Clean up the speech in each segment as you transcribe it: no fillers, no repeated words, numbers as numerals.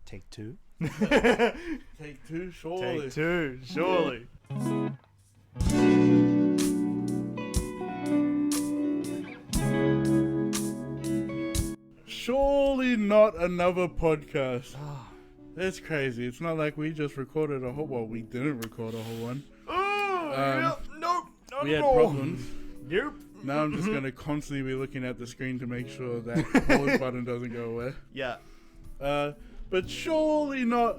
Take two. Take two, surely. Take two, surely. Surely not another podcast. That's crazy. It's not like we just recorded a whole. Well, we didn't record a whole one. Nope. We had problems. Nope. Now I'm just gonna constantly be looking at the screen to make sure that pause button doesn't go away. Yeah. But surely not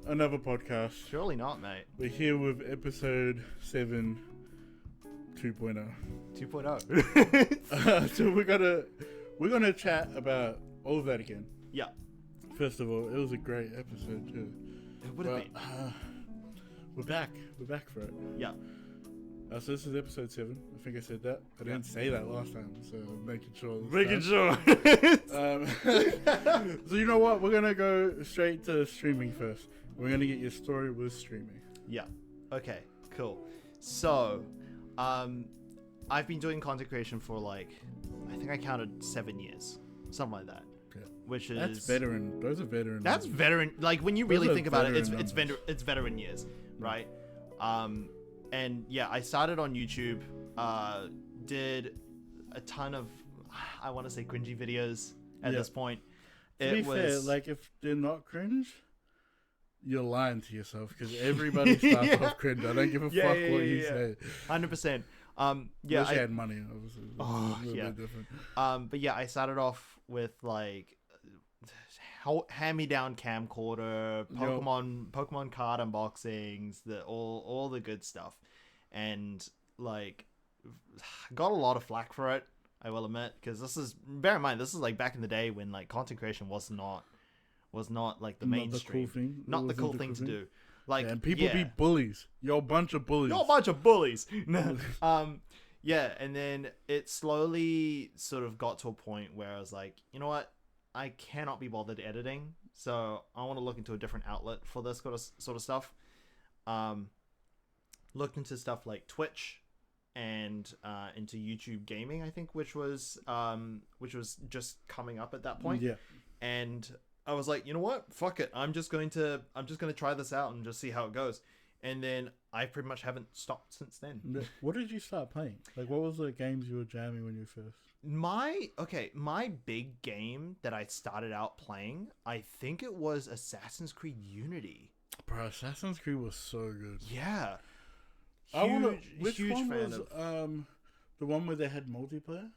another podcast. Surely not, mate. We're here with episode 7, 2.0. 2.0. So we're gonna chat about all of that again. Yeah. First of all, it was a great episode too. It would have been. We're back. We're back for it. Yeah. So this is episode 7. I think I said that. I didn't say that last time, so I'm making sure. So you know what? We're gonna go straight to streaming first. We're gonna get your story with streaming. Yeah. Okay. Cool. So, I've been doing content creation for I think I counted 7 years, something like that. Yeah. Which is That's veteran. Those are veteran. That's veteran. Like when you really Those are think about it, veteran it's veteran years, right? And yeah, I started on YouTube, did a ton of, I want to say cringy videos at this point. To be fair, if they're not cringe, you're lying to yourself because everybody starts off cringe. I don't give a fuck what you say. 100%. Unless you had money, obviously. Oh, it's a yeah. bit different. But yeah, I started off with hand-me-down camcorder, Pokemon card unboxings, all the good stuff, and got a lot of flack for it, I will admit, because bear in mind this is back in the day when content creation was not the mainstream, not the cool thing to do. And people be bullies. You're a bunch of bullies. You're a bunch of bullies. Yeah, and then it slowly sort of got to a point where I was like, you know what? I cannot be bothered editing, so I want to look into a different outlet for this sort of stuff. Looked into stuff like Twitch and into YouTube gaming, I think, which was just coming up at that point. Yeah. And I was like, you know what? Fuck it. I'm just going to try this out and just see how it goes. And then I pretty much haven't stopped since then. What did you start playing? What was the games you were jamming when you first? My big game that I started out playing, I think it was Assassin's Creed Unity. Bro, Assassin's Creed was so good. Yeah. Which one was the one where they had multiplayer?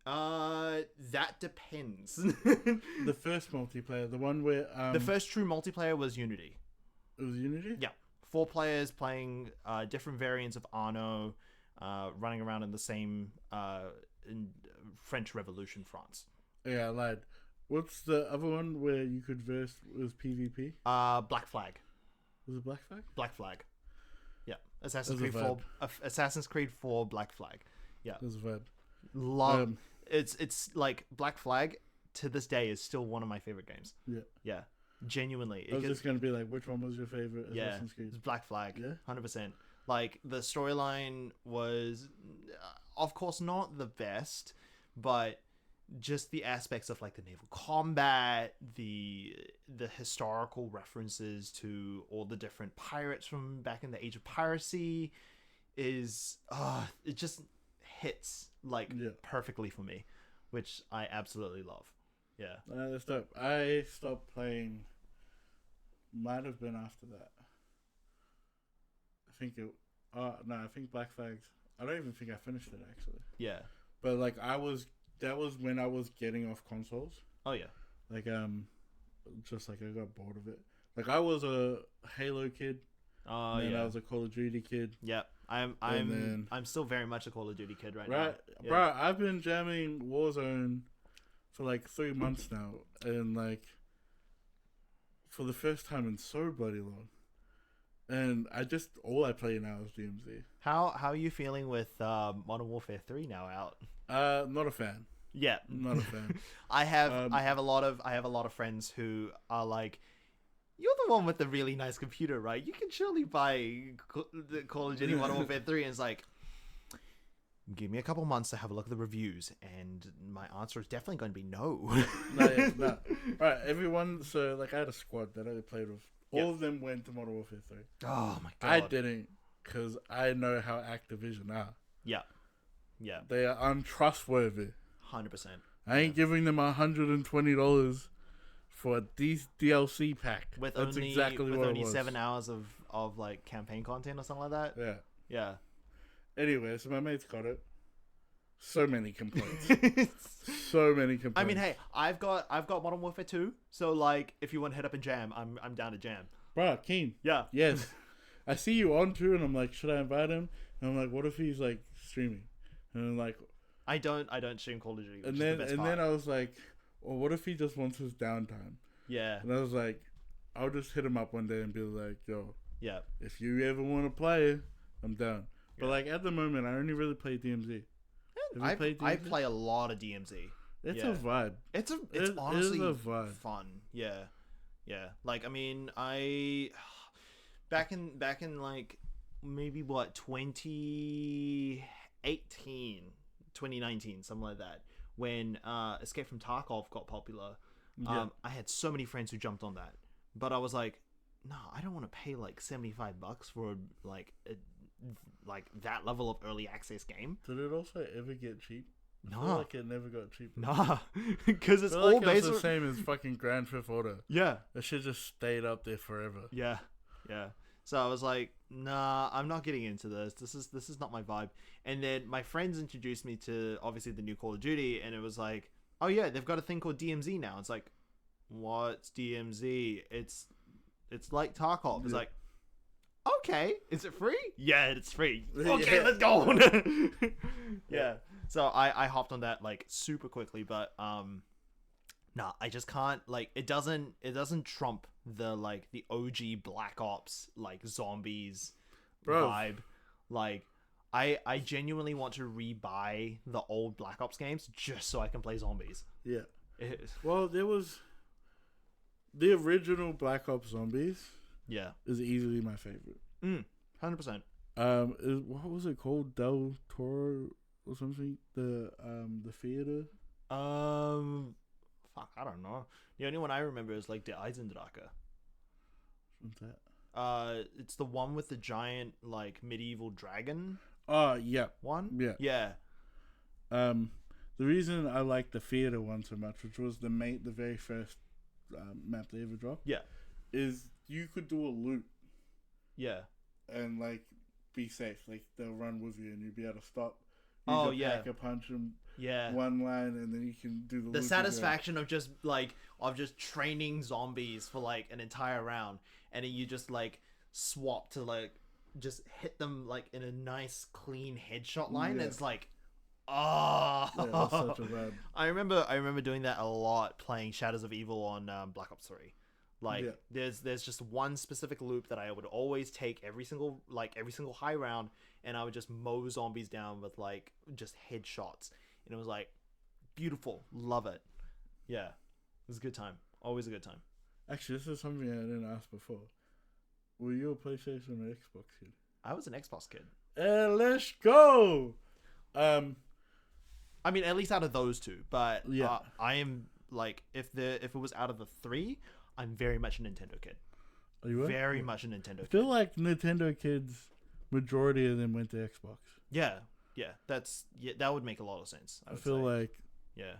That depends. The first multiplayer, the one where the first true multiplayer was Unity. It was Unity? Yeah. 4 players playing different variants of Arno, running around in the same in French Revolution France. Yeah, I lied. What's the other one where you could verse with PvP? Black Flag. Was it Black Flag? Black Flag. Yeah. Assassin's Creed 4 Black Flag. Yeah. It was a vibe. Love it's Black Flag to this day is still one of my favorite games. Yeah. Yeah. Genuinely. I was just going to be which one was your favorite Assassin's Creed? It's Black Flag. Yeah. 100%. The storyline was, of course, not the best, but just the aspects of the naval combat, the historical references to all the different pirates from back in the age of piracy is, it just hits perfectly for me, which I absolutely love. Yeah. That's dope. I stopped playing. Might have been after that. I think I think Black Flags. I don't even think I finished it actually. Yeah. But that was when I was getting off consoles. Oh yeah. Just I got bored of it. I was a Halo kid. Oh and yeah. I was a Call of Duty kid. Yeah. I'm still very much a Call of Duty kid right now. Right. Yeah. Bro, I've been jamming Warzone for 3 months now, and for the first time in so bloody long. And all I play now is DMZ. How are you feeling with Modern Warfare 3 now out? Not a fan. Yeah, not a fan. I have a lot of friends who are like, you're the one with the really nice computer, right? You can surely buy the Call of Duty Modern Warfare 3, and it's Give me a couple months to have a look at the reviews, and my answer is definitely going to be no. No. Right, everyone. So like, I had a squad that I played with. All of them went to Modern Warfare 3. Oh my god. I didn't, because I know how Activision are. Yeah. They are untrustworthy. 100%. I ain't giving them $120 for a DLC pack. With That's only exactly with what only it was. 7 hours of like campaign content or something like that. Yeah. Yeah. Anyway, so my mates got it. So many complaints. So many complaints. I mean, hey, I've got Modern Warfare 2, so like if you want to head up and jam, I'm down to jam. Bruh, keen. Yeah. Yes. I see you on too, and I'm like, should I invite him? And I'm like, what if he's like streaming? And I'm like, I don't stream Call of Duty. and then I was like, well, what if he just wants his downtime? Yeah. And I was like, I'll just hit him up one day and be like, yo, Yeah. if you ever want to play, I'm down. But like at the moment, I only really play DMZ. Have you played DMZ? I play a lot of DMZ. It's Yeah. a vibe. It's It honestly is a vibe. fun. Yeah. Like I mean, back in like maybe what 2019, something like that, when Escape from Tarkov got popular. Yeah. I had so many friends who jumped on that, but I was like, no, I don't want to pay like $75 for like that level of early access game. Did it also ever get cheap? I feel Nah. like it never got cheap. Nah, because it's I feel all like based it's the on same as fucking Grand Theft Auto. yeah. That shit just stayed up there forever. Yeah. So I was like, nah, I'm not getting into this. This is not my vibe. And then my friends introduced me to obviously the new Call of Duty, and it was like, oh yeah, they've got a thing called DMZ now. It's like, what's DMZ? It's like Tarkov. It's Yeah. like, okay, is it free? Yeah, it's free. Okay, Yeah. let's go. Yeah. So I hopped on that like super quickly, but nah, I just can't, like, it doesn't trump the like the OG Black Ops like zombies Bro. vibe. Like I genuinely want to rebuy the old Black Ops games just so I can play zombies. Yeah. It- Well, there was the original Black Ops Zombies yeah. is easily my favorite. 100%. What was it called? Del Toro or something? The theater. Fuck, I don't know. The only one I remember is like the Eisendrache. What's that? It's the one with the giant like medieval dragon Yeah. one. Yeah. Yeah. The reason I like the theater one so much, which was the very first map they ever dropped, Yeah. is you could do a loop Yeah. and like be safe. Like they'll run with you and you'll be able to stop. Oh, Use a yeah. pack a punch them Yeah. one line and then you can do the The loop satisfaction of just training zombies for like an entire round, and then you just like swap to like just hit them like in a nice clean headshot line. Yeah. And it's like, oh, Yeah, that's such a vibe. I remember doing that a lot playing Shadows of Evil on Black Ops 3. Like Yeah. there's just one specific loop that I would always take every single high round, and I would just mow zombies down with like just headshots, and it was like beautiful, love it. Yeah, it was a good time, always a good time. Actually, this is something I didn't ask before. Were you a PlayStation or Xbox kid? I was an Xbox kid. Let's go. I mean, at least out of those two, but Yeah. I am like if it was out of the three, I'm very much a Nintendo kid. Are you? Very much a Nintendo I kid. feel like Nintendo kids, majority of them went to Xbox. Yeah, that would make a lot of sense. I feel like yeah.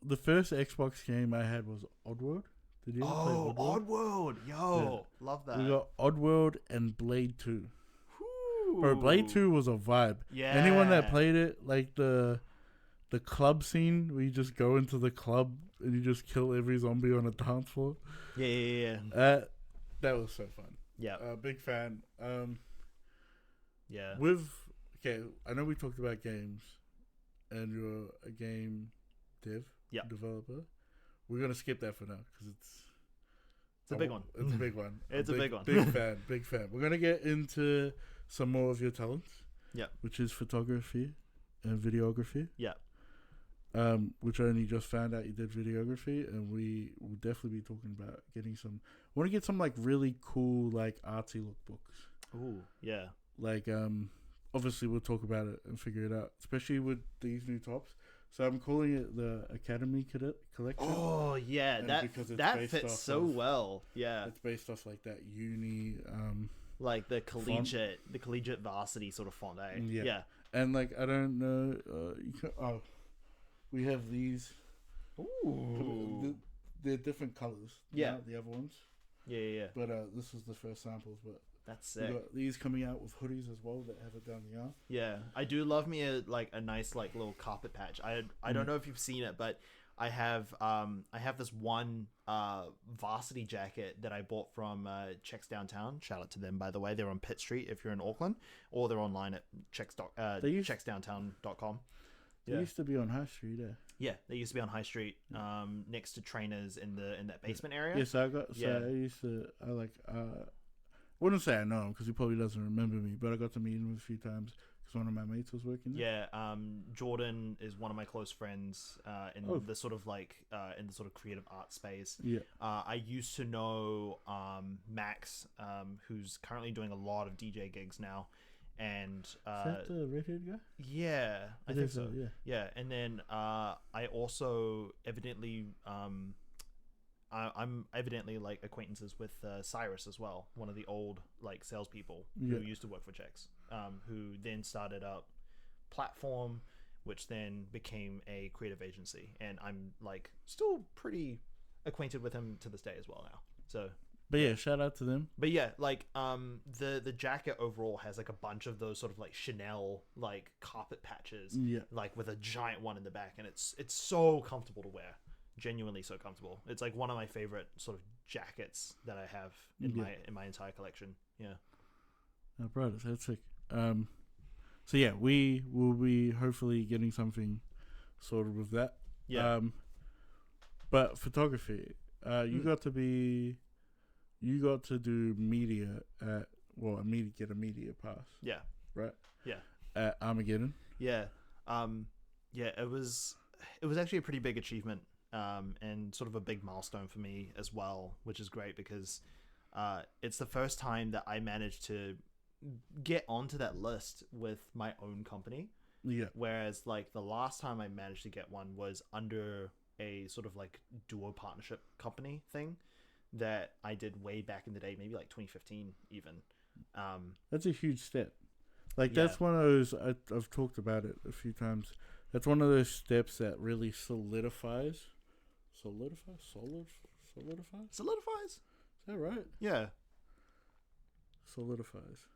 The first Xbox game I had was Oddworld. Did you ever play Oddworld? Oddworld, yo, love that. We got Oddworld and Blade 2. Whew. Bro, Blade 2 was a vibe. Yeah. Anyone that played it, like the club scene where you just go into the club and you just kill every zombie on a dance floor. Yeah. That was so fun. Yeah. Big fan. Yeah. Okay, I know we talked about games and you're a game developer. We're going to skip that for now because it's a big one. It's a big one. It's a big one. Big fan. We're going to get into some more of your talents. Yeah. Which is photography and videography. Yeah. Which I only just found out you did videography, and we will definitely be talking about getting some. I want to get some like really cool like artsy lookbooks. Ooh, yeah. like obviously we'll talk about it and figure it out, especially with these new tops. So I'm calling it the Academy Cadet Collection. Oh yeah, And that because it's that based fits off so of- well. Yeah, It's based off like that uni. like the collegiate varsity sort of font. Eh? Yeah. Yeah. And like I don't know. We have these. Ooh. They're different colors. Yeah. Not the other ones. Yeah. But this is the first samples. But That's we sick. got these coming out with hoodies as well that have it down the arm. Yeah, I do love me a nice like little carpet patch. I don't know if you've seen it, but I have this one varsity jacket that I bought from Checks Downtown. Shout out to them, by the way. They're on Pitt Street if you're in Auckland, or they're online at checksdowntown.com. They used to be on High Street. Yeah, they used to be on High Street, next to trainers in that basement area. Yes, I used to. Wouldn't say I know him because he probably doesn't remember me, but I got to meet him a few times because one of my mates was working there. Yeah, Jordan is one of my close friends in the sort of in the sort of creative art space. Yeah. I used to know Max, who's currently doing a lot of DJ gigs now, and Is that the redhead guy? yeah, I think so. Yeah. And then I also evidently I'm evidently like acquaintances with Cyrus as well, one of the old like salespeople who used to work for Checks, who then started up Platform, which then became a creative agency, and I'm like still pretty acquainted with him to this day as well now. So, but yeah, shout out to them. but yeah, like the jacket overall has like a bunch of those sort of like Chanel like carpet patches, like with a giant one in the back, and it's so comfortable to wear. Genuinely so comfortable. It's like one of my favorite sort of jackets that I have in my entire collection. Yeah. Oh, bro, that's sick. So yeah, we will be hopefully getting something sorted with that. Yeah. But photography, you got to do media get a media pass. Yeah. Right. Yeah. At Armageddon. Yeah. It was actually a pretty big achievement. And sort of a big milestone for me as well, which is great because it's the first time that I managed to get onto that list with my own company. Yeah. Whereas like the last time I managed to get one was under a sort of like duo partnership company thing that I did way back in the day, maybe like 2015 even. That's a huge step. Like that's one of those, I've talked about it a few times. That's one of those steps that really solidifies. Solidifies? Is that right? Yeah. Solidifies.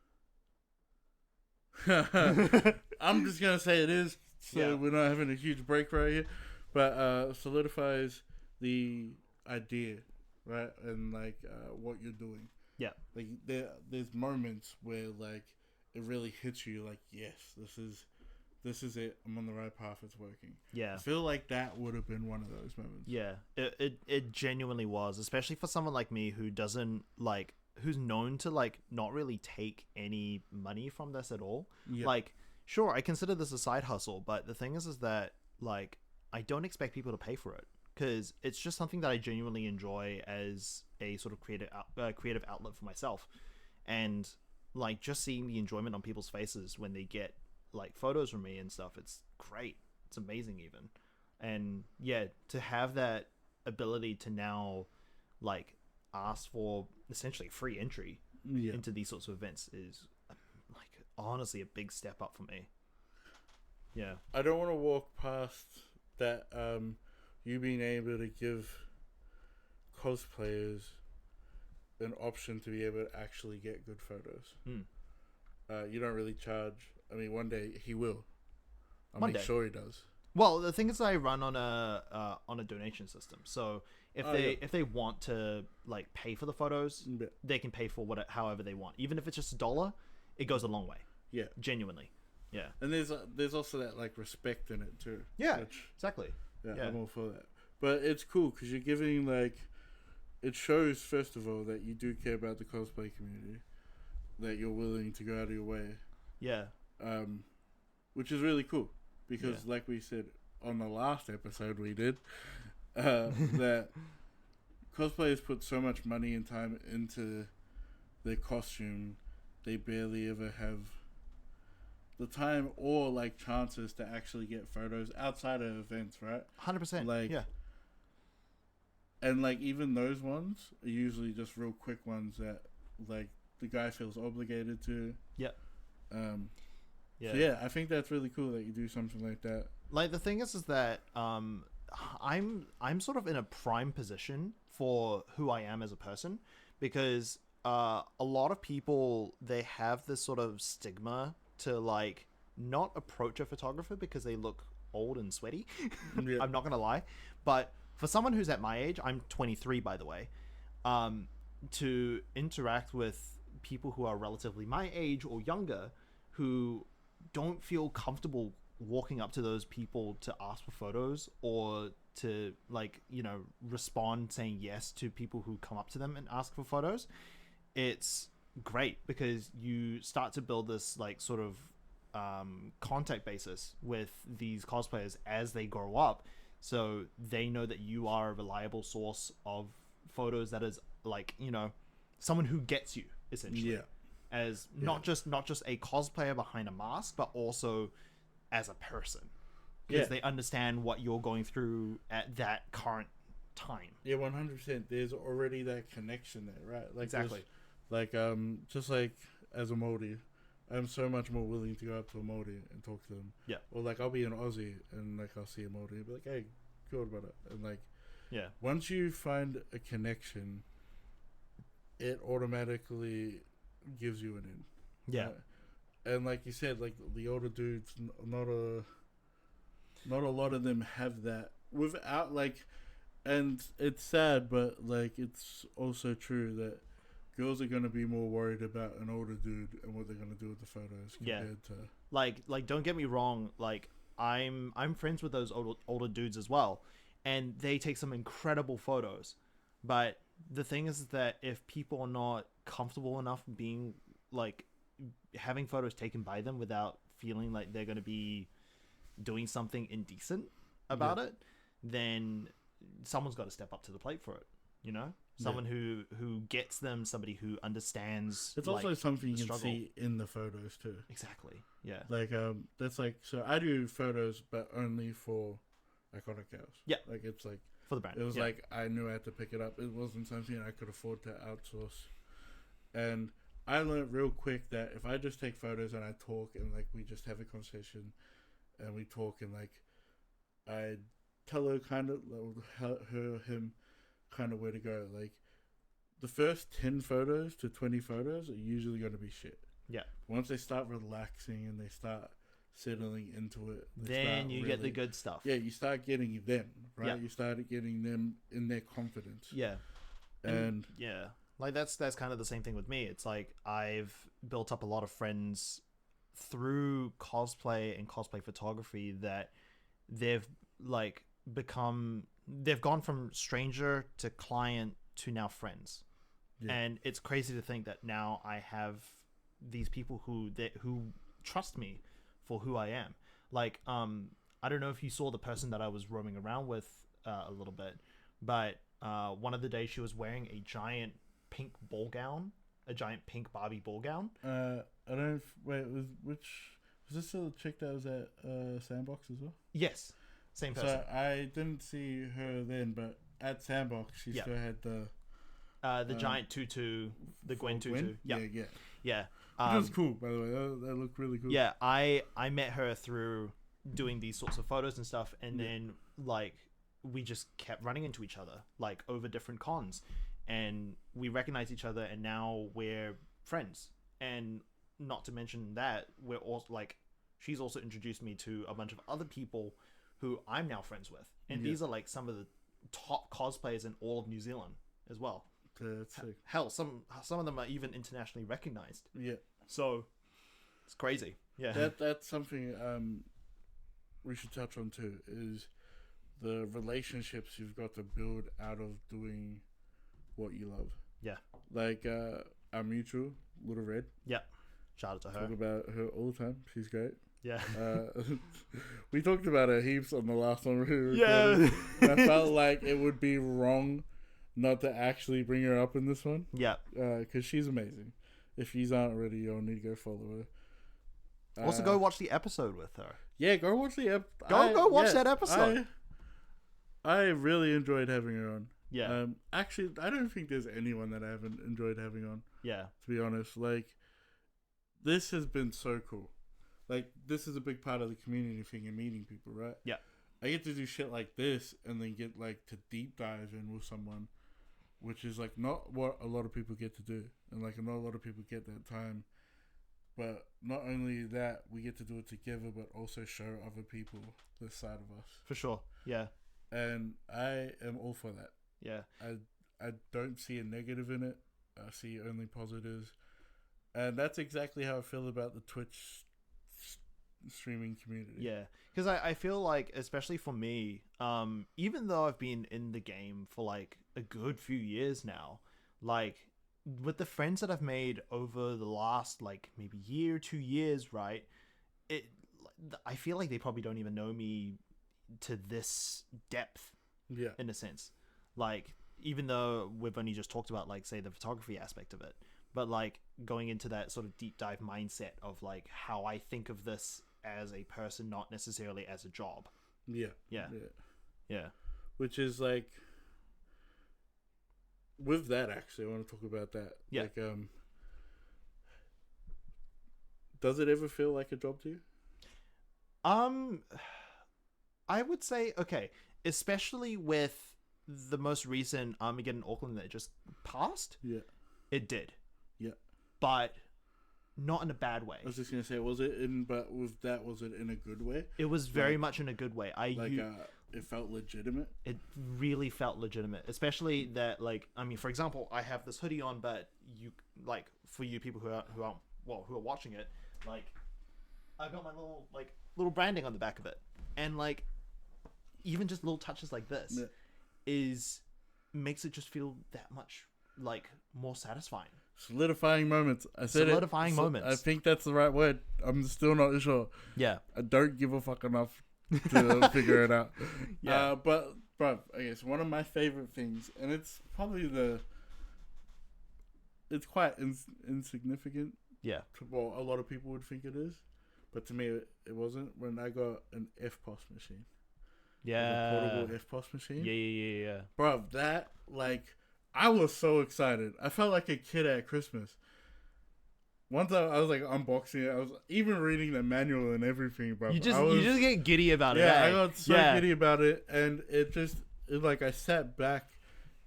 I'm just gonna say it is, so we're not having a huge break right here. But solidifies the idea, right, and like what you're doing. Yeah. Like there's moments where like it really hits you. Like yes, this is it. I'm on the right path. It's working. Yeah. I feel like that would have been one of those moments. Yeah. It genuinely was, especially for someone like me who doesn't like, who's known to like not really take any money from this at all. Yeah. Like, sure, I consider this a side hustle, but the thing is that like I don't expect people to pay for it because it's just something that I genuinely enjoy as a sort of creative outlet for myself, and like just seeing the enjoyment on people's faces when they get like photos from me and stuff, it's great. It's amazing even. And yeah, to have that ability to now like ask for essentially free entry into these sorts of events is like honestly a big step up for me. Yeah. I don't want to walk past that you being able to give cosplayers an option to be able to actually get good photos. You don't really charge. I mean, one day he will. I'll make sure he does. Well, the thing is, I run on a donation system. So if they want to like pay for the photos, they can pay for however they want. Even if it's just $1, it goes a long way. Yeah, genuinely. Yeah, and there's also that like respect in it too. Yeah, exactly. Yeah, I'm all for that. But it's cool because you're giving like, it shows first of all that you do care about the cosplay community, that you're willing to go out of your way. Yeah. Which is really cool because, like we said on the last episode we did, that cosplayers put so much money and time into their costume they barely ever have the time or like chances to actually get photos outside of events, right? 100%. Like, yeah. And like even those ones are usually just real quick ones that like the guy feels obligated to. Yeah. Yeah. So yeah, I think that's really cool that you do something like that. Like the thing is that I'm sort of in a prime position for who I am as a person, because a lot of people, they have this sort of stigma to like not approach a photographer because they look old and sweaty. Yeah. I'm not gonna lie, but for someone who's at my age, I'm 23 by the way, to interact with people who are relatively my age or younger who don't feel comfortable walking up to those people to ask for photos or to like, you know, respond saying yes to people who come up to them and ask for photos, it's great because you start to build this like sort of contact basis with these cosplayers as they grow up, so they know that you are a reliable source of photos that is like, you know, someone who gets you essentially. Yeah. As not just a cosplayer behind a mask, but also as a person, because they understand what you're going through at that current time. Yeah, 100%. There's already that connection there, right? Like Exactly. Like just like as a Māori, I'm so much more willing to go up to a Māori and talk to them. Yeah. Or like I'll be an Aussie and like I'll see a Māori and be like, hey, good about it. And like, Yeah. once you find a connection, it automatically gives you an in. Yeah. And like you said, like the older dudes, not a lot of them have that without like, and it's sad, but like it's also true that girls are going to be more worried about an older dude and what they're going to do with the photos compared to like don't get me wrong, like I'm friends with those older dudes as well, and they take some incredible photos, but the thing is that if people are not comfortable enough being like having photos taken by them without feeling like they're going to be doing something indecent about it, then someone's got to step up to the plate for it, you know? Someone who gets them, somebody who understands. It's like, also something you can struggle. see in the photos too. Exactly. Yeah. Like that's like, so I do photos but only for iconic cows. Yeah. Like it's like For the brand. it was like I knew I had to pick it up. It wasn't something I could afford to outsource. And I learned real quick that if I just take photos and I talk and like we just have a conversation and we talk and like I tell her kind of him kind of where to go. Like the first 10 photos to 20 photos are usually going to be shit. Yeah. Once they start relaxing and they start settling into it, then you get the good stuff. Yeah, you start getting them, right? Yeah. You started getting them in their confidence. Yeah. And yeah, like that's kind of the same thing with me. It's like I've built up a lot of friends through cosplay and cosplay photography that they've like they've gone from stranger to client to now friends. Yeah. And it's crazy to think that now I have these people who trust me for who I am. Like I don't know if you saw the person that I was roaming around with a little bit, but one of the days she was wearing a giant pink ball gown, a giant pink Barbie ball gown. I don't wait. Was this the chick that was at Sandbox as well? Yes, same person. So I didn't see her then, but at Sandbox she still had the giant tutu, the Gwen tutu. Yeah. Which was cool, by the way. That looked really cool. Yeah, I met her through doing these sorts of photos and stuff, and then like we just kept running into each other like over different cons, and we recognized each other, and now we're friends. And not to mention that we're also like, she's also introduced me to a bunch of other people who I'm now friends with, and these are like some of the top cosplayers in all of New Zealand as well. That's sick. Hell, some of them are even internationally recognized. Yeah. So it's crazy. Yeah. That's something we should touch on too, is the relationships you've got to build out of doing what you love. Yeah. Like our mutual, Little Red. Yeah. Shout out to her. Talk about her all the time. She's great. Yeah. We talked about her heaps on the last one we recorded. Yeah. I felt like it would be wrong not to actually bring her up in this one. Yeah. Because she's amazing. If you aren't already, you'll need to go follow her. Also, go watch the episode with her. Yeah, go watch the Go watch that episode. I really enjoyed having her on. Yeah. Actually, I don't think there's anyone that I haven't enjoyed having on. Yeah. To be honest, like, this has been so cool. Like, this is a big part of the community thing and meeting people, right? Yeah. I get to do shit like this and then get, like, to deep dive in with someone, which is, like, not what a lot of people get to do. And, like, not a lot of people get that time. But not only that, we get to do it together, but also show other people this side of us. For sure. Yeah. And I am all for that. Yeah. I don't see a negative in it. I see only positives. And that's exactly how I feel about the Twitch streaming community. Yeah. Because I feel like, especially for me, even though I've been in the game for like a good few years now, like with the friends that I've made over the last like maybe year, 2 years, right? I feel like they probably don't even know me to this depth. Yeah. In a sense. Like, even though we've only just talked about, like, say, the photography aspect of it, but, like, going into that sort of deep dive mindset of, like, how I think of this as a person, not necessarily as a job. Yeah. Yeah. Yeah. Which is, like, with that, actually, I want to talk about that. Yeah. Like, does it ever feel like a job to you? I would say, okay, especially with the most recent Armageddon in Auckland that just passed. Yeah. It did. Yeah. But not in a bad way. I was just going to say, was it in a good way? It was very much in a good way. It felt legitimate? It really felt legitimate. Especially that, like, I mean, for example, I have this hoodie on, but you, like, for you people who are watching it, like, I've got my little branding on the back of it. And, like, even just little touches like this makes it just feel that much, like, more satisfying. Solidifying moments. I said solidifying moments. I think that's the right word. I'm still not sure. Yeah. I don't give a fuck enough to figure it out. Yeah. But, bro, I guess one of my favorite things, and it's probably it's quite insignificant. Yeah. Well, a lot of people would think it is. But to me, it wasn't. When I got an FPOS machine. Yeah. Like a portable FPOS machine. Yeah. Bro, that, like, I was so excited. I felt like a kid at Christmas. Once I was, like, unboxing it, I was even reading the manual and everything, bro. You just get giddy about it. Yeah, I got so giddy about it, and I sat back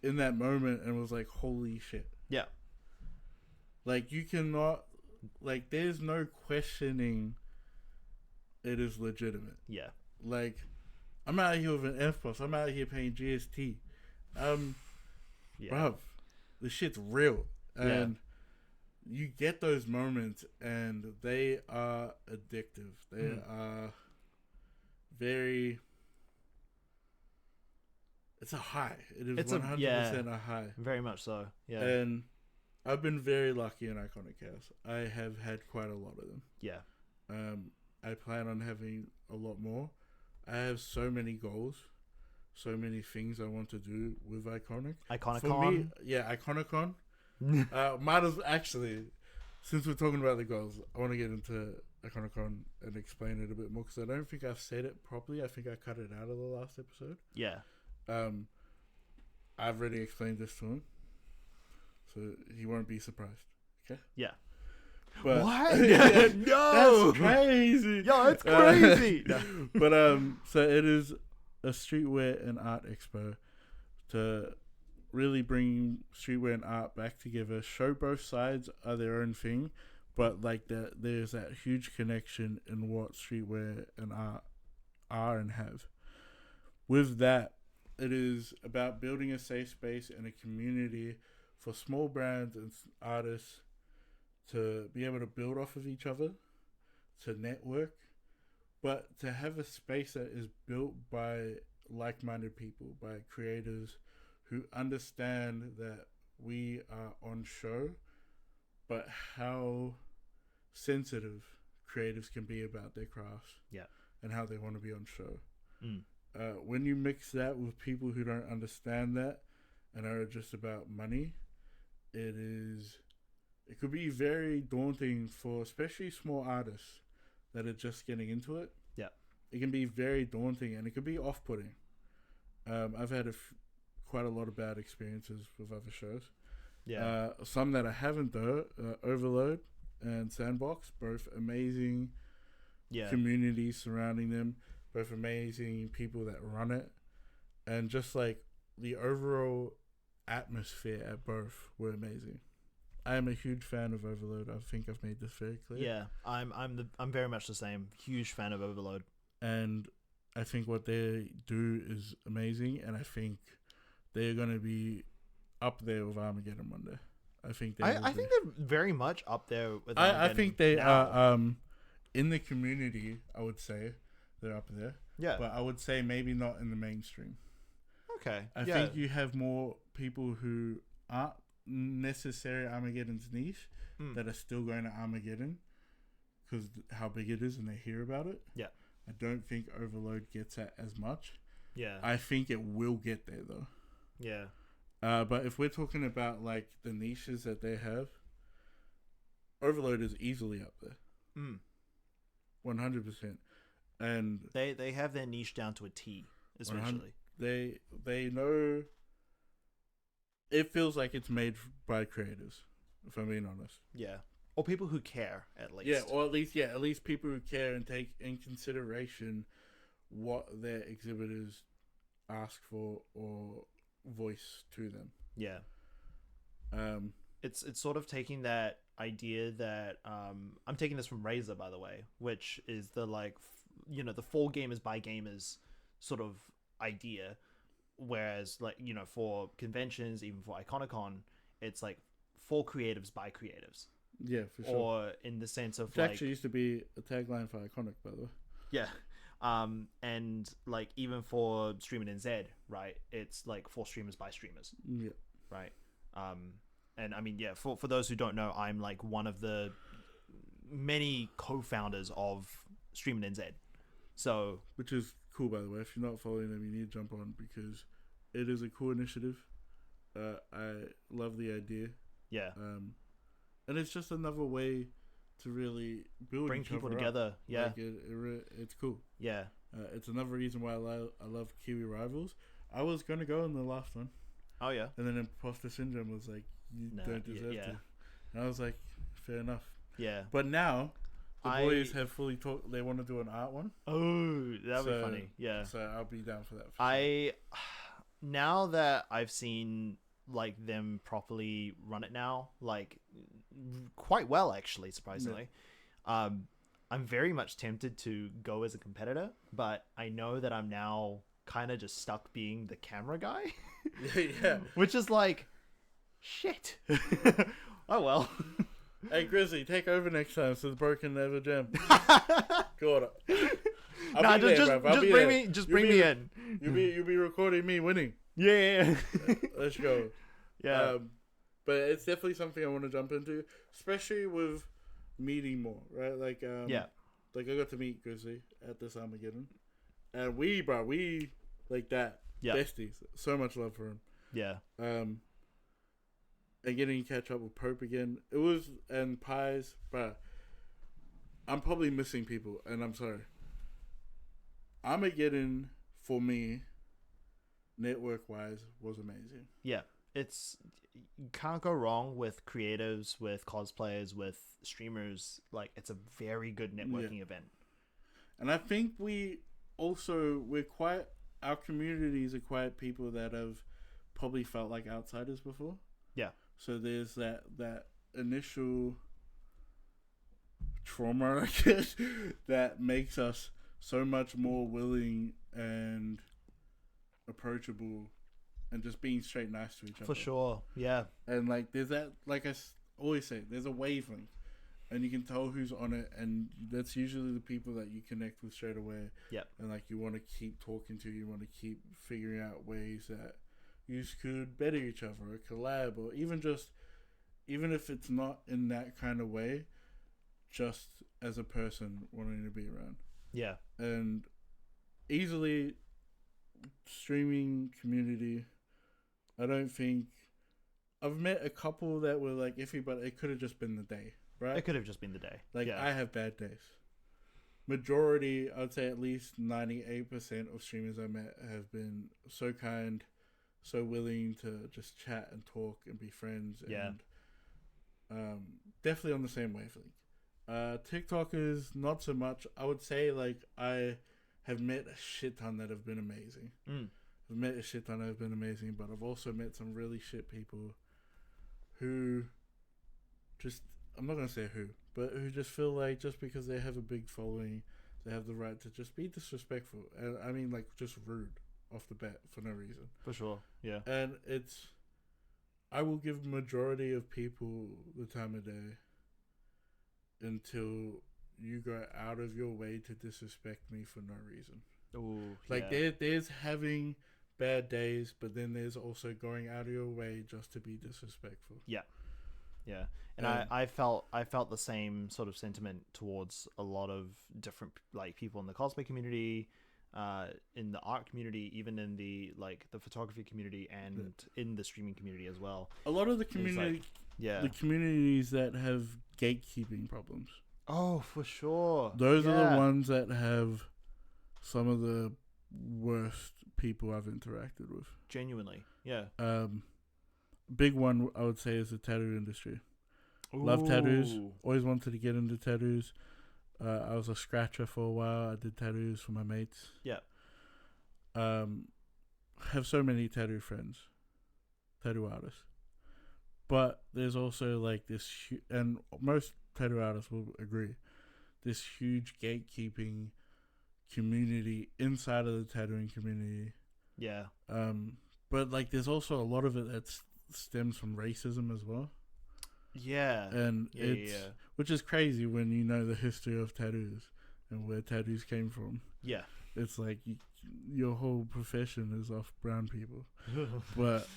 in that moment and was like, holy shit. Yeah. Like, you cannot, like, there's no questioning it is legitimate. Yeah. Like, I'm out here with an FPOS. I'm out here paying GST. Bruv, this shit's real. And you get those moments, and they are addictive. They are very... It's a high. It is 100% a high. Very much so. Yeah. And I've been very lucky in Iconic House. I have had quite a lot of them. Yeah. I plan on having a lot more. I have so many goals, so many things I want to do with Iconic. Iconicon. For me, Iconicon. Might as actually, since we're talking about the goals, I want to get into Iconicon and explain it a bit more, because I don't think I've said it properly. I think I cut it out of the last episode. Yeah. I've already explained this to him, so he won't be surprised. Okay? Yeah. But, what? No! That's crazy! Yo, it's crazy! But, so it is a streetwear and art expo to really bring streetwear and art back together, show both sides are their own thing, but, like, there's that huge connection in what streetwear and art are and have. With that, it is about building a safe space and a community for small brands and artists to be able to build off of each other, to network, but to have a space that is built by like-minded people, by creators who understand that we are on show, but how sensitive creatives can be about their crafts. Yeah. And how they want to be on show. Mm. When you mix that with people who don't understand that and are just about money, it is it could be very daunting for especially small artists that are just getting into it. Yeah. It can be very daunting and it could be off-putting. I've had quite a lot of bad experiences with other shows. Yeah. Some that I haven't though, Overload and Sandbox, both amazing communities surrounding them, both amazing people that run it, and just like the overall atmosphere at both were amazing. I am a huge fan of Overload. I think I've made this very clear. Yeah, I'm very much the same. Huge fan of Overload. And I think what they do is amazing, and I think they're going to be up there with Armageddon one day. I think I think they're very much up there with I think they now. are in the community, I would say they're up there. Yeah. But I would say maybe not in the mainstream. Okay. I think you have more people who aren't necessarily Armageddon's niche that are still going to Armageddon because how big it is and they hear about it. Yeah. I don't think Overload gets that as much. Yeah. I think it will get there though. Yeah. But if we're talking about like the niches that they have, Overload is easily up there. 100%. And they have their niche down to a T, especially. They know. It feels like it's made by creators, if I'm being honest. Yeah. Or people who care, at least. Yeah, or at least people who care and take in consideration what their exhibitors ask for or voice to them. Yeah. It's sort of taking that idea that I'm taking this from Razer, by the way, which is the like the for gamers by gamers sort of idea, whereas like for conventions, even for Iconicon, it's like for creatives by creatives. Yeah, for sure. Or in the sense of it actually used to be a tagline for Iconic, by the way. Yeah. And like even for Streaming NZ, right? It's like for streamers by streamers. Yeah. Right. And I mean, yeah, for those who don't know, I'm like one of the many co-founders of Streaming NZ. So, which is cool, by the way. If you're not following them, you need to jump on because it is a cool initiative. I love the idea. Yeah. And it's just another way to really bring people together. Up. Yeah. Like it's cool. Yeah. It's another reason why I love Kiwi Rivals. I was going to go in the last one. Oh, yeah. And then Imposter Syndrome was like, you don't deserve to. And I was like, fair enough. Yeah. But now, the boys have fully talked. They want to do an art one. Oh, that'd be funny. Yeah. So I'll be down for that. Now that I've seen like them properly run it now, like quite well actually, surprisingly. Yeah. I'm very much tempted to go as a competitor, but I know that I'm now kind of just stuck being the camera guy. Yeah. Which is like, shit. Oh well. Hey Grizzly, take over next time so the broken never jam. Got it. Just bring me in. You'll be recording me winning. Yeah. Let's go. Yeah. But it's definitely something I want to jump into, especially with meeting more, right? Like like I got to meet Grizzly at this Armageddon, and we like that. Yeah. Besties. So much love for him. Yeah. And getting to catch up with Pope again. It was and Pies, but I'm probably missing people, and I'm sorry. Armageddon for me, network wise, was amazing. Yeah. You can't go wrong with creatives, with cosplayers, with streamers. Like, it's a very good networking event. And I think our communities are quite people that have probably felt like outsiders before. Yeah. So there's that initial trauma, I guess, that makes us so much more willing and approachable and just being straight nice to each other. For sure, yeah. And like there's that, like I always say, there's a wavelength, and you can tell who's on it, and that's usually the people that you connect with straight away. Yep. And like you want to keep talking to, you want to keep figuring out ways that you could better each other, or collab, or even if it's not in that kind of way, just as a person wanting to be around. Yeah. And easily streaming community, I don't think I've met a couple that were like iffy, but it could have just been the day, right? It could have just been the day. Like yeah. I have bad days. Majority, I'd say at least 98% of streamers I met have been so kind, so willing to just chat and talk and be friends. Yeah. And definitely on the same wavelength. TikTokers, not so much. I would say like I have met a shit ton that have been amazing. I've met a shit ton that have been amazing, but I've also met some really shit people who just, I'm not going to say who, but who just feel like just because they have a big following, they have the right to just be disrespectful. And I mean, like, just rude off the bat for no reason. For sure, yeah. And I will give majority of people the time of day until you go out of your way to disrespect me for no reason. Ooh, like, yeah. there's having bad days, but then there's also going out of your way just to be disrespectful. Yeah. And I felt the same sort of sentiment towards a lot of different like people in the cosplay community, in the art community, even in the photography community, and in the streaming community as well. A lot of the community, the communities that have gatekeeping problems. Oh, for sure. Those are the ones that have some of the worst people I've interacted with. Genuinely, yeah. Big one I would say is the tattoo industry. Ooh. Love tattoos. Always wanted to get into tattoos. I was a scratcher for a while. I did tattoos for my mates. Yeah. Have so many tattoo friends, tattoo artists. But there's also like this, and most tattoo artists will agree, this huge gatekeeping community inside of the tattooing community. Yeah. But like there's also a lot of it that stems from racism as well. Yeah. And which is crazy when you know the history of tattoos and where tattoos came from. Yeah. It's like your whole profession is off brown people. But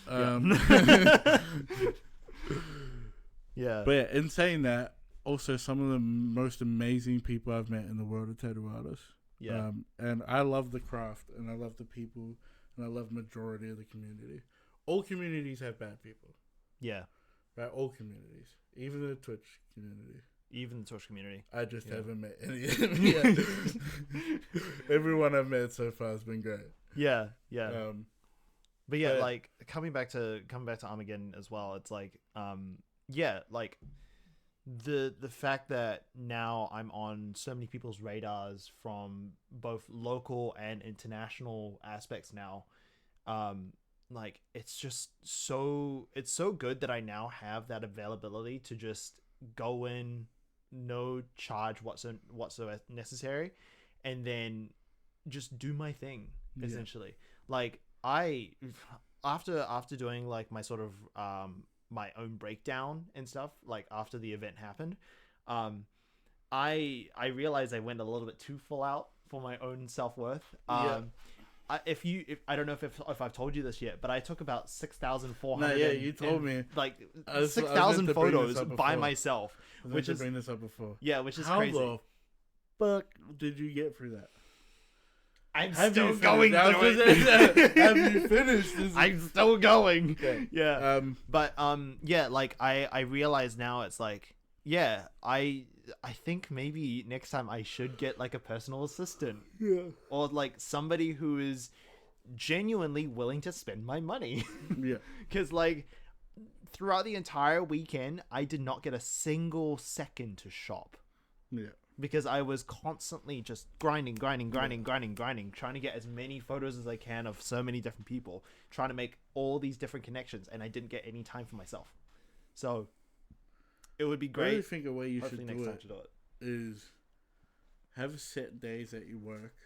yeah. But yeah, in saying that, also some of the most amazing people I've met in the world of tattoo artists. Yeah. And I love the craft and I love the people and I love majority of the community. All communities have bad people. Yeah. Right? All communities. Even the Twitch community. Even the Twitch community. I just haven't met any of them yet. Everyone I've met so far has been great. Yeah. But yeah, like coming back to Armageddon as well, it's like like the fact that now I'm on so many people's radars from both local and international aspects now, like it's so good that I now have that availability to just go in, no charge whatsoever necessary, and then just do my thing essentially. Like I after doing like my sort of my own breakdown and stuff, like after the event happened, I realized I went a little bit too full out for my own self-worth. I don't know if I've told you this yet, but I took about 6,400. No, yeah, you told me like 6,000 photos by myself, which is bring this up before. Yeah, which is how crazy. How the fuck did you get through that? I'm still going through it. Have you finished? I'm still going. Okay. Yeah. But like I realize now it's like I think maybe next time I should get like a personal assistant. Yeah. Or like somebody who is genuinely willing to spend my money. Yeah. Because like throughout the entire weekend, I did not get a single second to shop. Yeah. Because I was constantly just grinding, trying to get as many photos as I can of so many different people, trying to make all these different connections, and I didn't get any time for myself. So it would be great. I really think a way you should do it is have set days that you work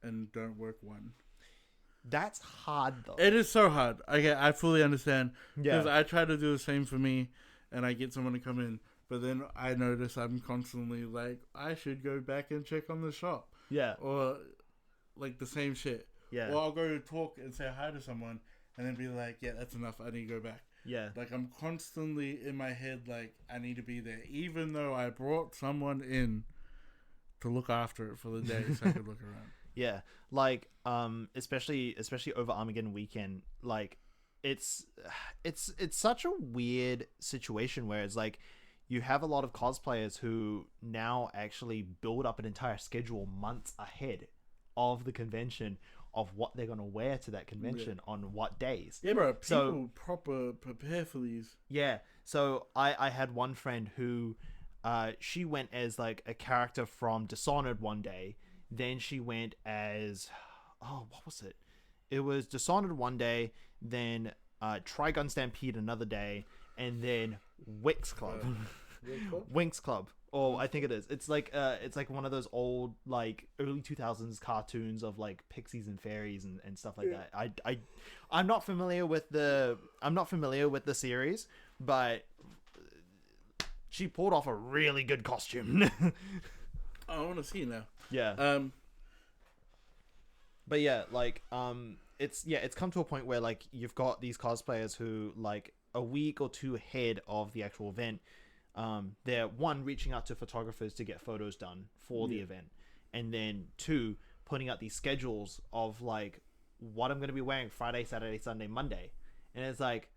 and don't work one. That's hard though. It is so hard. I fully understand. Yeah. Because I try to do the same for me, and I get someone to come in. But then I notice I'm constantly like, I should go back and check on the shop. Yeah. Or like the same shit. Yeah. Or I'll go talk and say hi to someone and then be like, yeah, that's enough. I need to go back. Yeah. Like I'm constantly in my head like, I need to be there. Even though I brought someone in to look after it for the day so I could look around. Yeah. Like, especially over Armageddon weekend, like, it's such a weird situation where it's like you have a lot of cosplayers who now actually build up an entire schedule months ahead of the convention of what they're going to wear to that convention on what days. Yeah, bro. People So proper prepare for these. yeah, so I had one friend who she went as like a character from Dishonored one day, then she went as what was it? It was Dishonored one day, then Trigun Stampede another day, and then Wix Club. Winx Club. Oh, I think it is. It's like one of those old like early 2000s cartoons of like pixies and fairies and stuff like that. I'm not familiar with the series, but she pulled off a really good costume. I want to see now. Yeah. But yeah, like it's come to a point where like you've got these cosplayers who like a week or two ahead of the actual event, they're one reaching out to photographers to get photos done for the event, and then two putting out these schedules of like what I'm going to be wearing Friday, Saturday, Sunday, Monday, and it's like,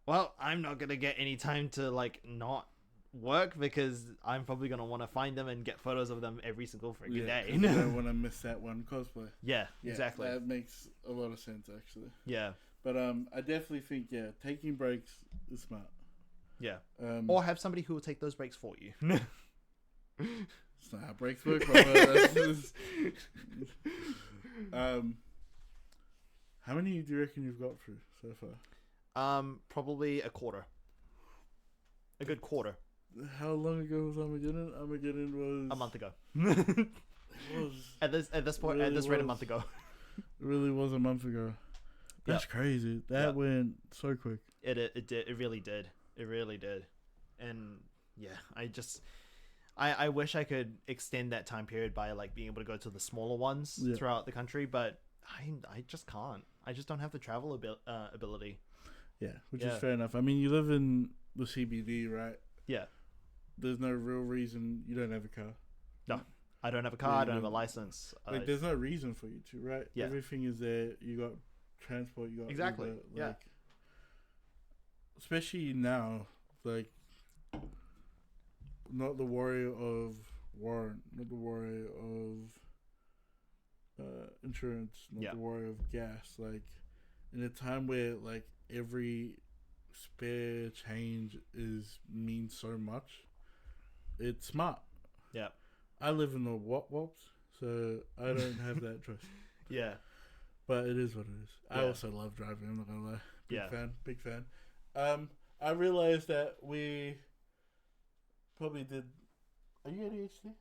well, I'm not going to get any time to like not work because I'm probably going to want to find them and get photos of them every single freaking day. I don't want to miss that one cosplay. Yeah, exactly. That makes a lot of sense actually. Yeah. But I definitely think taking breaks is smart. Yeah. Or have somebody who will take those breaks for you. It's not how breaks work. How many do you reckon you've got through so far? Probably a quarter. A good quarter. How long ago was Armageddon? Armageddon was a month ago. It was at this point, really at this rate, a month ago. It really was a month ago. That's crazy. That went so quick. It did. It really did. It really did. And yeah, I wish I could extend that time period by like being able to go to the smaller ones throughout the country, but I just can't. I just don't have the travel ability. Yeah, which is fair enough. I mean, you live in the CBD, right? Yeah. There's no real reason you don't have a car. No, I don't have a car. I don't have a license. Like, there's no reason for you to, right? Yeah. Everything is there. You got transport. You got exactly. Uber, especially now, like, not the worry of warrant, not the worry of insurance, not the worry of gas. Like, in a time where like every spare change means so much, it's smart. Yeah. I live in the wops, so I don't have that choice. Yeah. But it is what it is. Yeah. I also love driving, I'm not gonna lie. Big fan. I realized that we probably did. Are you ADHD?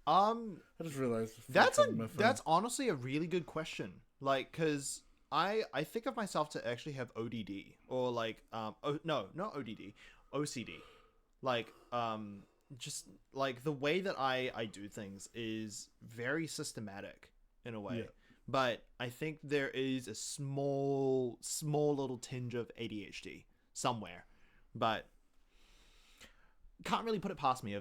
I just realized that's honestly a really good question. Like, cause I think of myself to actually have ODD or like not ODD, OCD. Like just like the way that I do things is very systematic in a way. Yeah. But I think there is a small little tinge of ADHD somewhere, but can't really put it past me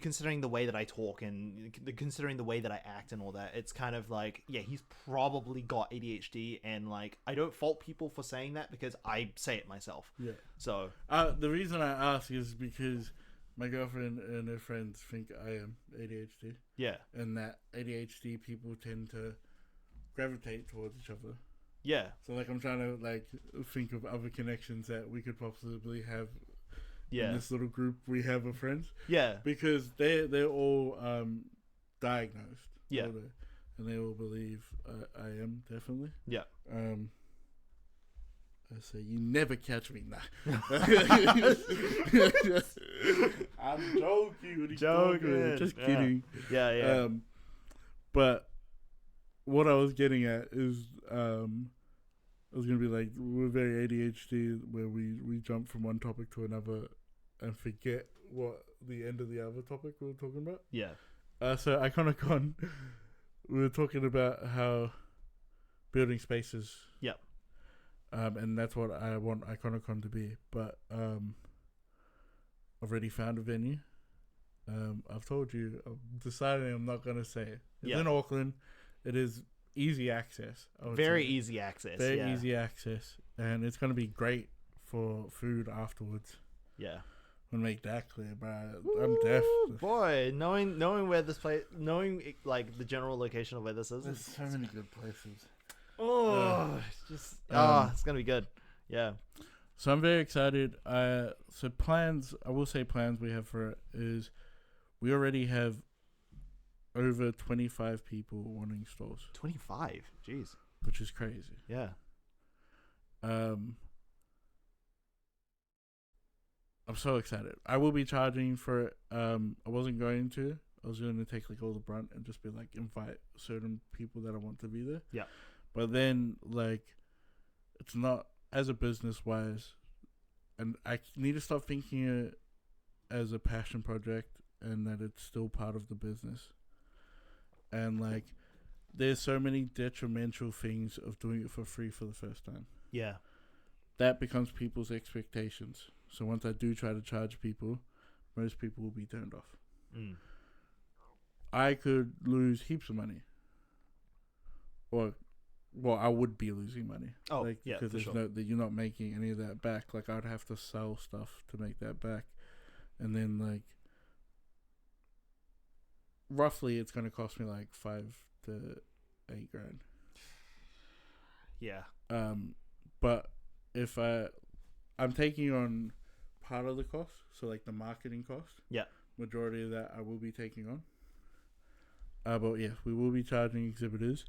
considering the way that I talk and considering the way that I act and all that. It's kind of like, yeah, he's probably got ADHD, and like I don't fault people for saying that because I say it myself. Yeah. So the reason I ask is because my girlfriend and her friends think I am ADHD. Yeah. And that ADHD people tend to gravitate towards each other. Yeah. So like I'm trying to like think of other connections that we could possibly have in this little group we have of friends. Yeah. Because they're all diagnosed. Yeah. And they all believe I am definitely. Yeah. I say you never catch me now. I'm joking. Just kidding. Yeah. But what I was getting at is I was gonna be like, we're very ADHD where we jump from one topic to another and forget what the end of the other topic we were talking about. Yeah. So Iconicon, we were talking about how building spaces. Yep. And that's what I want Iconicon to be. But I've already found a venue. I've told you, I'm deciding I'm not gonna say it. It's in Auckland. It is easy access. Very easy access. Very easy access. and it's gonna be great for food afterwards. Yeah. We'll make that clear, bro. I'm deaf. Boy, knowing where this place, knowing like the general location of where this is. There's so many good places. It's gonna be good. Yeah. So I'm very excited. So plans, I will say plans we have for it is we already have over 25 people wanting stalls. 25. Jeez. Which is crazy. Yeah. I'm so excited. I will be charging for it. I wasn't going to. I was going to take like all the brunt and just be like invite certain people that I want to be there. Yeah. But then like it's not as a business wise, and I need to stop thinking it as a passion project and that it's still part of the business. And like there's so many detrimental things of doing it for free for the first time. Yeah. That becomes people's expectations. So once I do try to charge people, most people will be turned off. Mm. I could lose heaps of money. Or, well, I would be losing money. Oh, like, yeah, because for there's sure. you're not making any of that back. Like, I'd have to sell stuff to make that back. And then, like, roughly it's going to cost me like 5 to 8 grand. Yeah. But if I'm taking on part of the cost, so like the marketing cost. Yeah. Majority of that I will be taking on. But yeah, we will be charging exhibitors.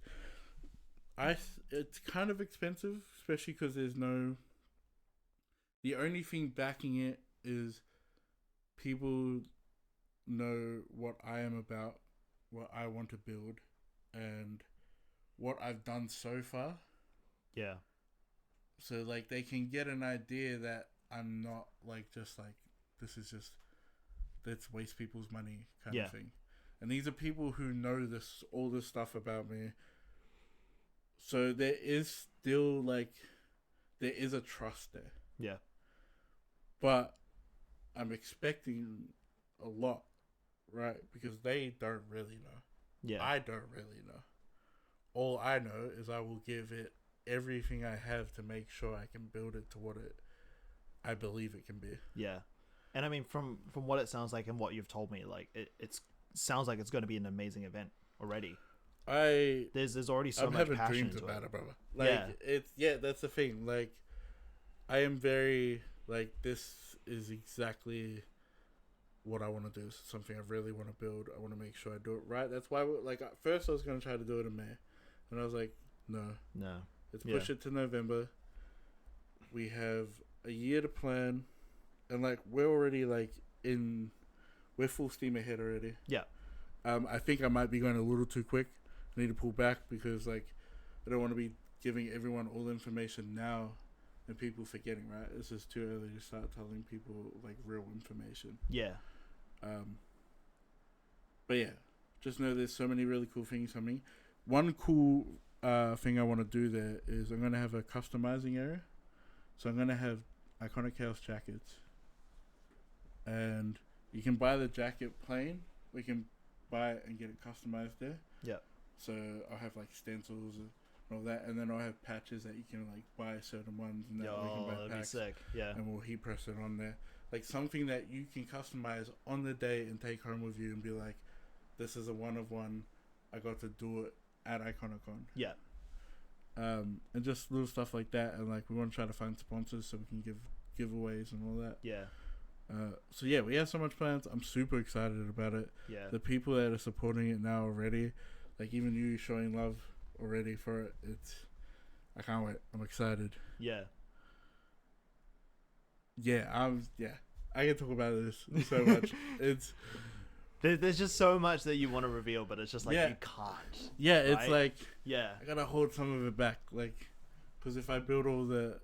It's kind of expensive, especially because there's no. The only thing backing it is people know what I am about, what I want to build, and what I've done so far. Yeah. So like they can get an idea that I'm not like just like this is just let's waste people's money kind of thing. And these are people who know all this stuff about me. So there is still like there is a trust there. Yeah. But I'm expecting a lot, right? Because they don't really know. Yeah. I don't really know. All I know is I will give it everything I have to make sure I can build it to what I believe it can be. Yeah. And I mean, from what it sounds like and what you've told me, like it sounds like it's going to be an amazing event already. There's already so much passion dreams into about it. it, brother. Like that's the thing. Like I am very like this is exactly what I want to do. It's something I really want to build. I want to make sure I do it right. That's why like at first I was going to try to do it in May, and I was like, no. Let's push it to November. We have a year to plan, and like we're already like we're full steam ahead already. Yeah. I think I might be going a little too quick. I need to pull back because like I don't want to be giving everyone all the information now and people forgetting. Right, this is too early to start telling people like real information. Yeah. But yeah, just know there's so many really cool things coming. One cool thing I want to do there is I'm going to have a customizing area. So I'm going to have Iconic Chaos jackets. And you can buy the jacket plain. We can buy it and get it customized there. Yeah. So I'll have like stencils and all that. And then I'll have patches that you can like buy certain ones. And then we can buy that'd packs. be sick. Yeah. And we'll heat press it on there. Like something that you can customize on the day and take home with you and be like, this is a one of one. I got to do it at Iconicon. Yeah. And just little stuff like that. And like we want to try to find sponsors so we can give giveaways and all that. Yeah. So yeah, we have so much plans. I'm super excited about it. Yeah. The people that are supporting it now already, like even you showing love already for it, I can't wait. I'm excited. Yeah. I can talk about this so much. There's just so much that you want to reveal, but it's just like you can't. Yeah, right? it's like I gotta hold some of it back, like because if I build all the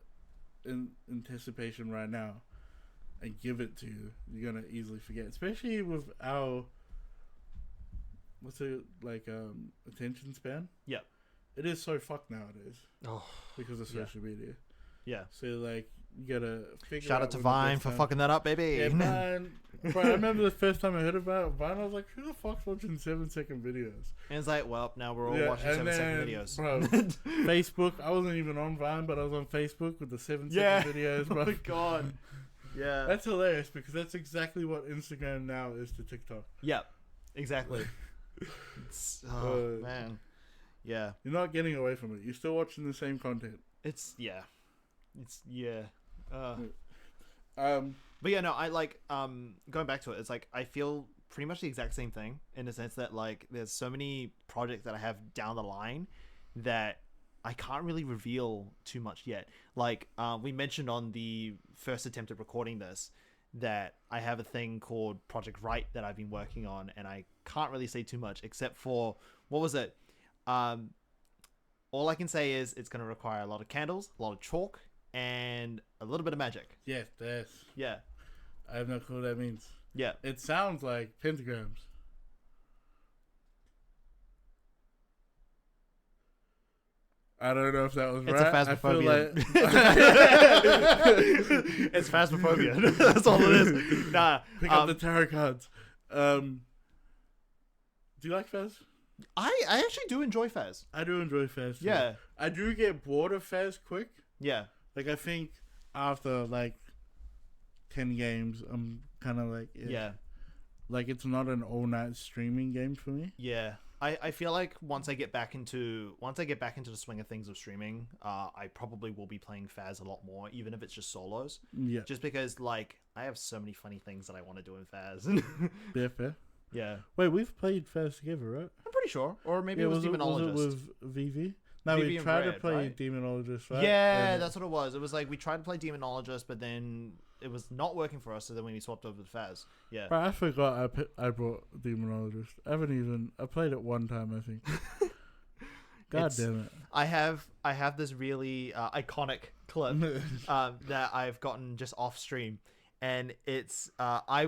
anticipation right now and give it to you, you're gonna easily forget. Especially with our attention span. Yep. It is so fucked nowadays. Oh, because of social media. Yeah. So like You gotta figure Shout out out to when the Vine best for time- fucking that up, baby. Yeah, Vine. Bro, I remember the first time I heard about Vine, I was like, who the fuck's watching 7-second videos? And it's like, well, now we're all Yeah, watching and 7-second then, videos. bro, Facebook, I wasn't even on Vine, but I was on Facebook with the 7-second Yeah. videos, Oh bro. my god. Yeah. That's hilarious because that's exactly what Instagram now is to TikTok. Yep. Exactly. Oh man. Yeah. You're not getting away from it. You're still watching the same content. It's yeah. It's yeah. Um, But yeah, no, I like going back to it. It's like I feel pretty much the exact same thing in the sense that like there's so many projects that I have down the line that I can't really reveal too much yet. Like we mentioned on the first attempt at recording this that I have a thing called Project Right that I've been working on, and I can't really say too much except for what was it? All I can say is it's going to require a lot of candles, a lot of chalk, and a little bit of magic. yes, that's. Yeah. I have no clue what that means. Yeah. It sounds like pentagrams. I don't know if that was It's right. a phasmophobia. I feel like It's phasmophobia. That's all it is. Nah. pick up the tarot cards. Do you like Faz? I actually do enjoy Faz. I do enjoy Faz. Too. Yeah. I do get bored of Faz quick. Yeah. Like I think after like 10 games, I'm kind of like Yeah. Like it's not an all night streaming game for me. Yeah. I feel like once I get back into the swing of things of streaming, I probably will be playing Faz a lot more, even if it's just solos. Yeah. Just because like I have so many funny things that I want to do in Faz. Fair. Yeah. Wait, we've played Faz together, right? I'm pretty sure. Or maybe it was Demonologist. Was it with VV? No, VV we and tried to Red, play right? Demonologist, right? Yeah, And that's what it was. It was like we tried to play Demonologist, but then it was not working for us. So then we swapped over to Faz. Yeah. Bro, I forgot I brought Demonologist. I played it one time, I think. God damn it. I have this really iconic clip that I've gotten just off stream, and it's I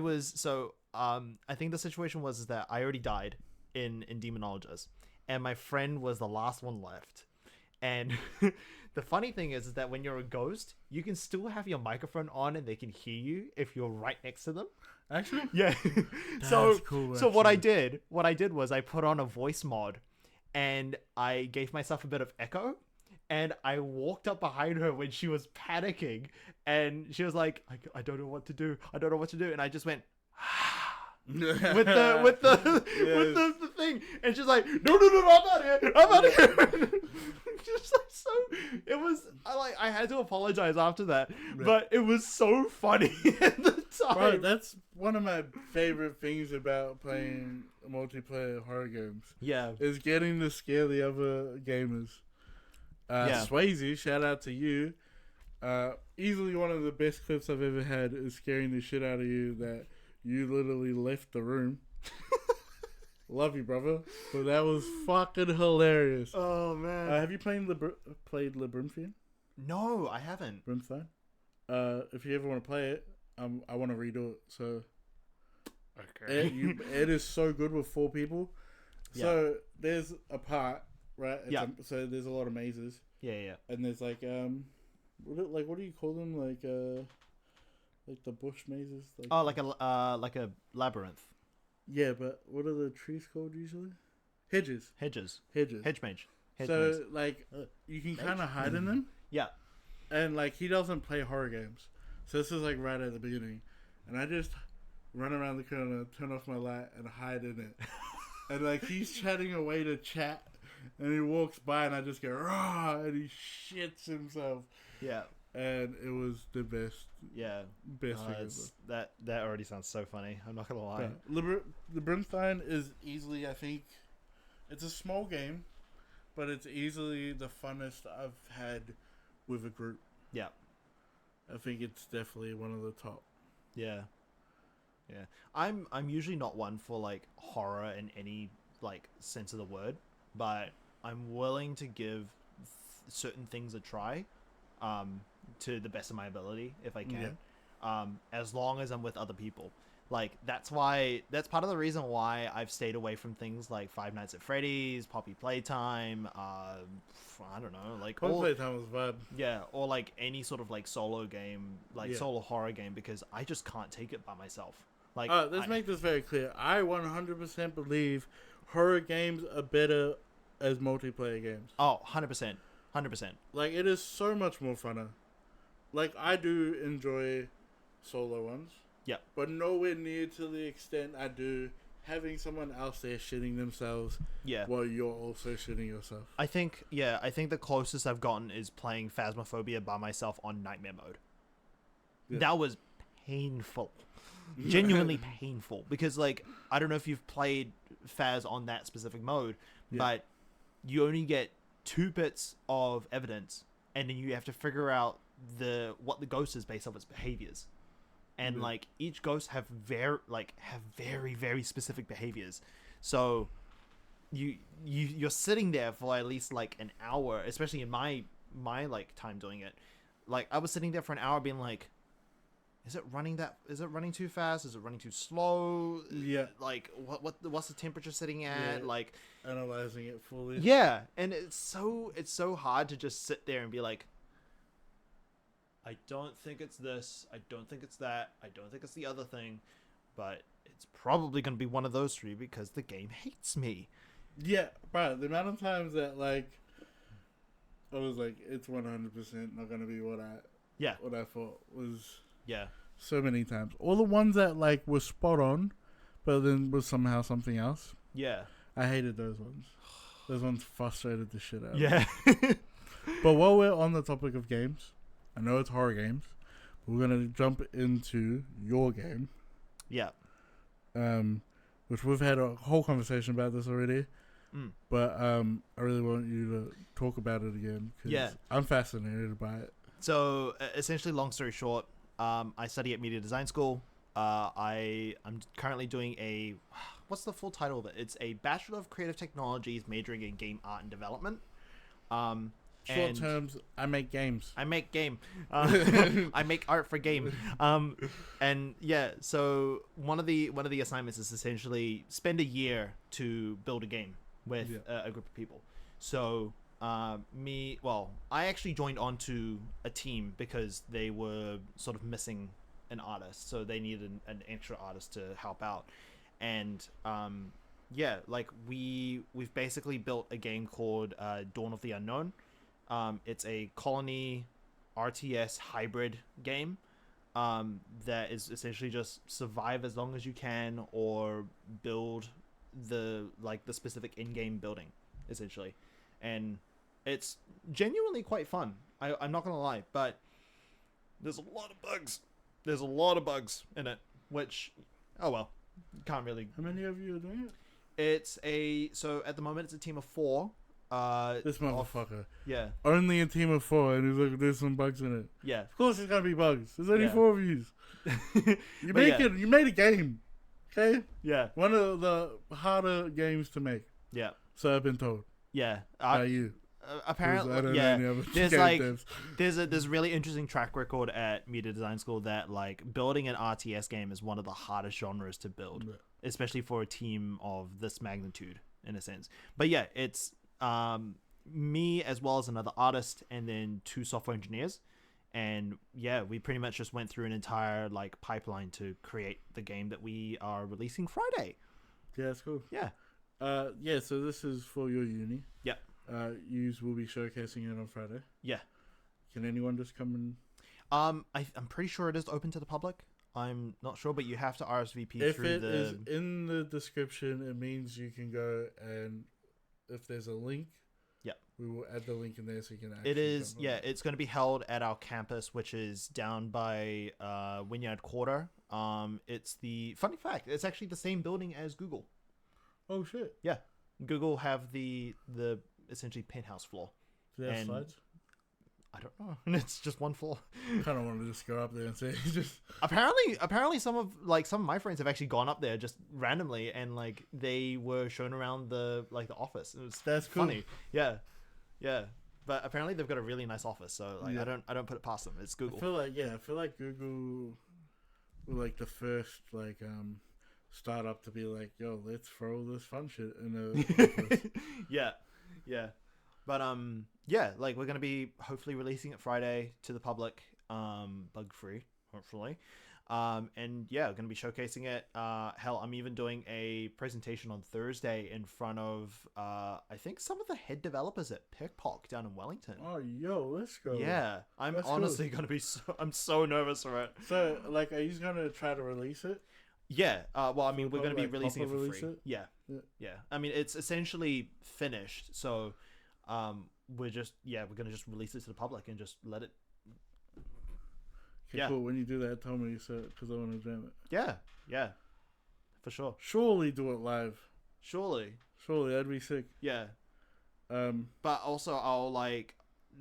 think the situation was that I already died in Demonologist, and my friend was the last one left. And the funny thing is that when you're a ghost, you can still have your microphone on and they can hear you if you're right next to them. Actually? Yeah. That's cool, so what I did was I put on a voice mod and I gave myself a bit of echo, and I walked up behind her when she was panicking, and she was like, I don't know what to do. And I just went with the thing, and she's like, no, I'm out of here. Just like, so it was I had to apologize after that, but it was so funny at the time. Bro, that's one of my favorite things about playing multiplayer horror games. Yeah, is getting to scare the other gamers. Swayze, shout out to you. Easily one of the best clips I've ever had is scaring the shit out of you that you literally left the room. Love you, brother. But that was fucking hilarious. Oh man. Have you played Labyrinthine? No, I haven't. Labyrinthine? If you ever want to play it, I want to redo it. So Okay. it is so good with 4 people. So there's a part, right? So there's a lot of mazes. Yeah. And there's like what do you call them? Like the bush mazes. Like a labyrinth. Yeah, but what are the trees called usually? Hedges. Hedge mage. So like you can kind of hide in them. Yeah. And like he doesn't play horror games, so this is like right at the beginning, and I just run around the corner, turn off my light, and hide in it. And like he's chatting away to chat, and he walks by, and I just go rah, and he shits himself. Yeah. And it was the best. Yeah. Best thing ever. That already sounds so funny. I'm not gonna lie. Labyrinthine is easily, I think, it's a small game, but it's easily the funnest I've had with a group. Yeah. I think it's definitely one of the top. Yeah. Yeah. I'm usually not one for like horror in any like sense of the word, but I'm willing to give certain things a try. To the best of my ability, if I can, as long as I'm with other people. Like that's part of the reason why I've stayed away from things like Five Nights at Freddy's, Poppy Playtime, I don't know, like Poppy Playtime was bad. Yeah, or like any sort of like solo game, like Yeah. solo horror game, because I just can't take it by myself. Like, Let's make this very clear. I 100% believe horror games are better as multiplayer games. Oh, 100%. 100%. Like, it is so much more funner. Like, I do enjoy solo ones. Yeah. But nowhere near to the extent I do having someone else there shitting themselves Yeah. while you're also shitting yourself. I think the closest I've gotten is playing Phasmophobia by myself on Nightmare mode. Yeah. That was painful. Genuinely painful. Because, like, I don't know if you've played Phas on that specific mode, but you only get 2 bits of evidence, and then you have to figure out what the ghost is based off its behaviors. And like each ghost have very very specific behaviors. So you're sitting there for at least like an hour, especially in my like time doing it. Like I was sitting there for an hour being like, is it running too fast? Is it running too slow? Yeah. Like what's the temperature sitting at? Yeah. Like Analyzing it fully. Yeah, and it's so hard to just sit there and be like, I don't think it's this, I don't think it's that, I don't think it's the other thing, but it's probably going to be one of those 3 because the game hates me. Yeah, bro, the amount of times that, like, I was like, it's 100% not going to be what I thought was so many times. All the ones that, like, were spot on, but then was somehow something else. Yeah. I hated those ones. Those ones frustrated the shit out of me. But while we're on the topic of games, I know it's horror games, but we're going to jump into your game. Yeah. Which we've had a whole conversation about this already. But I really want you to talk about it again. Cause I'm fascinated by it. So, essentially, long story short, I study at media design school. I'm currently doing what's the full title of it? It's a Bachelor of Creative Technologies majoring in game art and development. Short terms, I make games. I make game. I make art for game. And yeah, so one of the assignments is essentially spend a year to build a game with a group of people. So I actually joined onto a team because they were sort of missing an artist, so they needed an extra artist to help out. And like we've basically built a game called Dawn of the Unknown. It's a colony RTS hybrid game that is essentially just survive as long as you can or build the specific in-game building, essentially. And it's genuinely quite fun. I'm not gonna lie, but there's a lot of bugs. There's a lot of bugs in it, which, oh well, can't really. How many of you are doing it? So at the moment it's a team of 4. This motherfucker. Yeah. Only a team of 4, and he's like, there's some bugs in it. Yeah. Of course there's gonna be bugs. There's only 4 of you. You made a game. Okay? Yeah. One of the harder games to make. Yeah. So I've been told. Yeah. By you. Apparently, there's a really interesting track record at media design school that like building an RTS game is one of the hardest genres to build, especially for a team of this magnitude in a sense. But yeah, it's me as well as another artist and then 2 software engineers, and yeah, we pretty much just went through an entire like pipeline to create the game that we are releasing Friday. Yeah, that's cool. Yeah. So this is for your uni. Yeah. You will be showcasing it on Friday. Yeah. Can anyone just come and? I'm pretty sure it is open to the public. I'm not sure, but you have to RSVP if through it is in the description, it means you can go, and if there's a link, we will add the link in there so you can actually. It is, it's going to be held at our campus, which is down by Wynyard Quarter. It's the funny fact, it's actually the same building as Google. Oh shit! Yeah, Google have the essentially penthouse floor. Do they have slides? I don't know. It's just one floor. I kind of want to just go up there and say just. Apparently, some of my friends have actually gone up there just randomly, and like they were shown around the office. That's cool. Funny. Yeah. But apparently they've got a really nice office, so I don't put it past them. It's Google. I feel like Google we're like the first like startup to be like, yo, let's throw this fun shit in a yeah. But yeah, like we're gonna be hopefully releasing it Friday to the public, bug free, hopefully. And yeah, we're gonna be showcasing it. Hell, I'm even doing a presentation on Thursday in front of I think some of the head developers at Pickpock down in Wellington. Oh, yo, let's go. Yeah, I'm That's honestly gonna be I'm so nervous for it. So, like, are you gonna try to release it? Yeah. Well, I mean, we're gonna be Like, releasing it proper for release free. it? Yeah. I mean, it's essentially finished, so we're gonna just release it to the public and just let it. Okay, cool. When you do that, tell me so because I want to jam it. Yeah, for sure. Surely do it live. Surely, that'd be sick. yeah. But also I'll like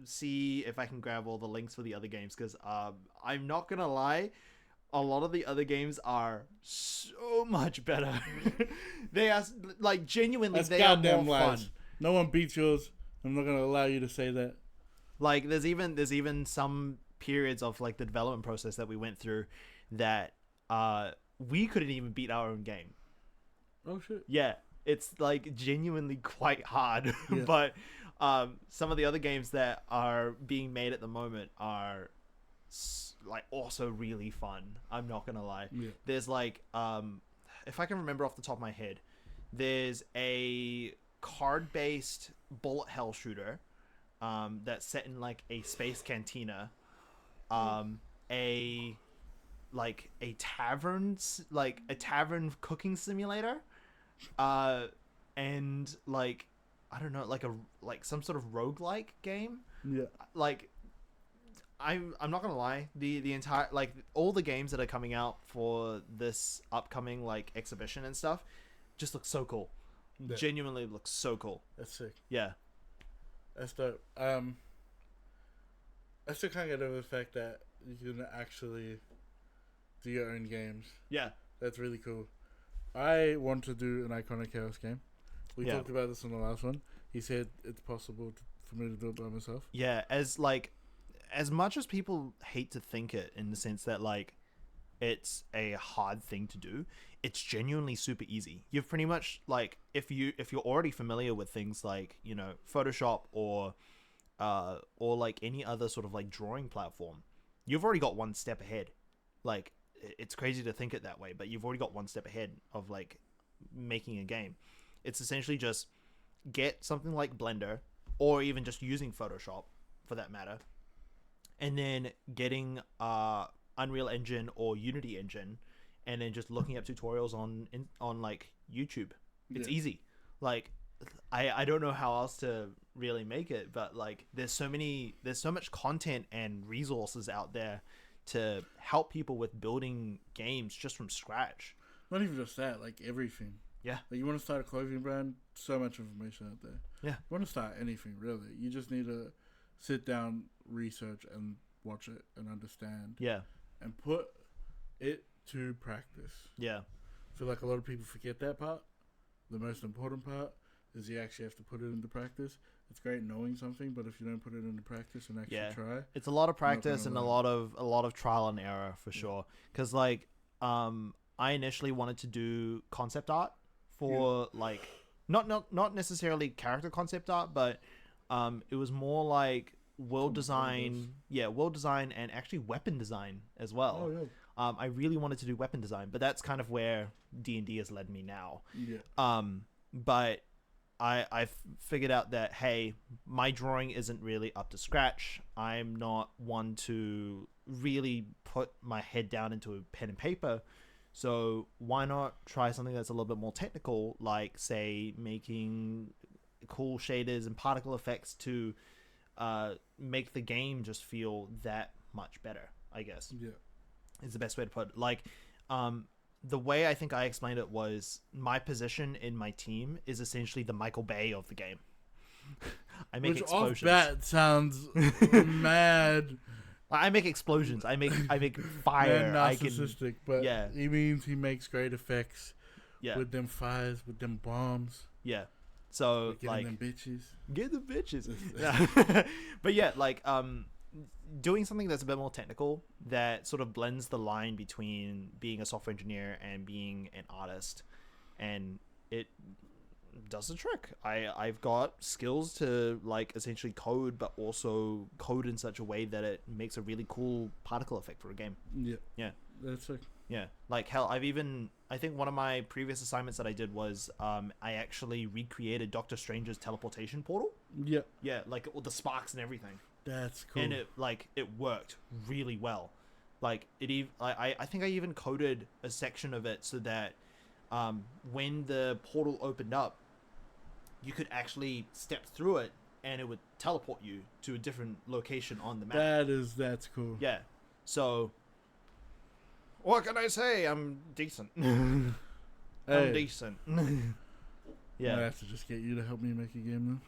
see if I can grab all the links for the other games, because I'm not gonna lie, a lot of the other games are so much better. They are like genuinely That's they are goddamn more lies. fun. No one beats yours. I'm not gonna allow you to say that. Like there's even some periods of like the development process that we went through that we couldn't even beat our own game. Oh shit. Yeah, it's like genuinely quite hard. Yeah. But some of the other games that are being made at the moment are like also really fun. I'm not gonna lie. Yeah. There's like if I can remember off the top of my head, there's a card-based bullet hell shooter that's set in like a space cantina, a tavern cooking simulator, and like I don't know, like some sort of roguelike game. Yeah. Like I'm not gonna lie, the entire like all the games that are coming out for this upcoming like exhibition and stuff just look so cool. Yeah. Genuinely looks so cool. That's sick. Yeah. That's dope. I still can't get over the fact that you can actually do your own games. Yeah. That's really cool. I want to do an Iconic Chaos game. We talked about this in the last one. He said it's possible for me to do it by myself. Yeah, as much as people hate to think it, in the sense that like it's a hard thing to do, it's genuinely super easy. You've pretty much like if you're already familiar with things like, you know, Photoshop or like any other sort of like drawing platform, you've already got one step ahead. Like it's crazy to think it that way, but you've already got one step ahead of like making a game. It's essentially just get something like Blender, or even just using Photoshop for that matter, and then getting Unreal Engine or Unity Engine, and then just looking up tutorials on like YouTube. It's easy. Like I don't know how else to really make it, but like there's so much content and resources out there to help people with building games just from scratch. Not even just that, like everything. Yeah. Like you want to start a clothing brand, so much information out there. Yeah. You want to start anything, really. You just need to sit down, research, and watch it and understand. Yeah. And put it to practice. Yeah. I feel like a lot of people forget that part. The most important part is you actually have to put it into practice. It's great knowing something, but if you don't put it into practice and actually try, it's a lot of practice and a lot of trial and error for sure. Because like I initially wanted to do concept art for like not necessarily character concept art, but it was more like world design and actually weapon design as well. Oh yeah. I really wanted to do weapon design, but that's kind of where D&D has led me now. Yeah. But I figured out that, hey, my drawing isn't really up to scratch. I'm not one to really put my head down into a pen and paper. So why not try something that's a little bit more technical, like, say, making cool shaders and particle effects to make the game just feel that much better, I guess. Yeah. Is the best way to put it. Like, the way I think I explained it was my position in my team is essentially the Michael Bay of the game. I make explosions. Which off bat sounds mad. I make explosions. I make fire. Mad narcissistic, but yeah. He means he makes great effects. Yeah. With them fires, with them bombs. Yeah. So getting like them bitches. Get the bitches. Yeah. But yeah, like doing something that's a bit more technical that sort of blends the line between being a software engineer and being an artist, and it does the trick. I've got skills to like essentially code, but also code in such a way that it makes a really cool particle effect for a game. Yeah, That's it. yeah. Like hell, I think one of my previous assignments that I did was I actually recreated Doctor Strange's teleportation portal. Yeah, like all the sparks and everything. That's cool. And it worked really well. Like I think I even coded a section of it so that when the portal opened up, you could actually step through it and it would teleport you to a different location on the map. That's cool. Yeah. So what can I say? I'm decent. Hey, I'm decent. I Yeah. have to just get you to help me make a game then.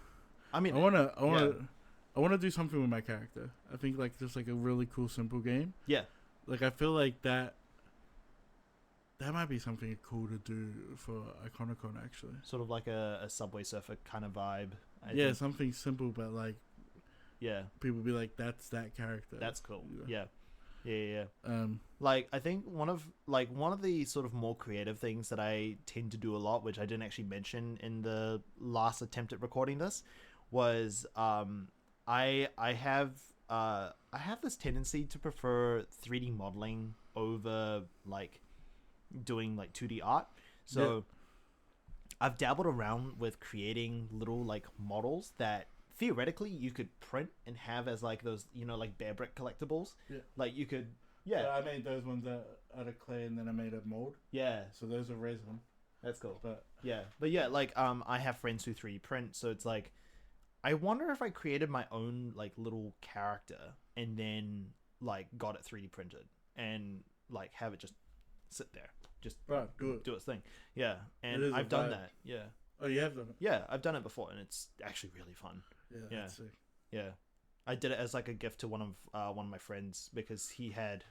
I mean, I wanna do something with my character. I think like just like a really cool simple game. yeah. Like I feel like that might be something cool to do for Iconicon actually. Sort of like a Subway Surfer kind of vibe. I Yeah, think. something simple but like Yeah. people be like, that's that character. That's cool. Yeah. Yeah. Like I think one of the sort of more creative things that I tend to do a lot, which I didn't actually mention in the last attempt at recording this, was I have this tendency to prefer 3D modeling over like doing like 2D art. So I've dabbled around with creating little like models that theoretically you could print and have as like those, like bear brick collectibles. Yeah. Like you could, So I made those ones out of clay and then I made a mold. yeah, So those are resin. that's cool. But But yeah, like I have friends who 3D print, so it's like I wonder if I created my own like little character and then like got it 3D printed and like have it just sit there, just do its thing. Yeah, It and is a I've done vibe. that. Yeah, Oh, you have done it? yeah, I've done it before, and it's actually really fun. Yeah. That's sick. Yeah, I did it as like a gift to one of my friends because he had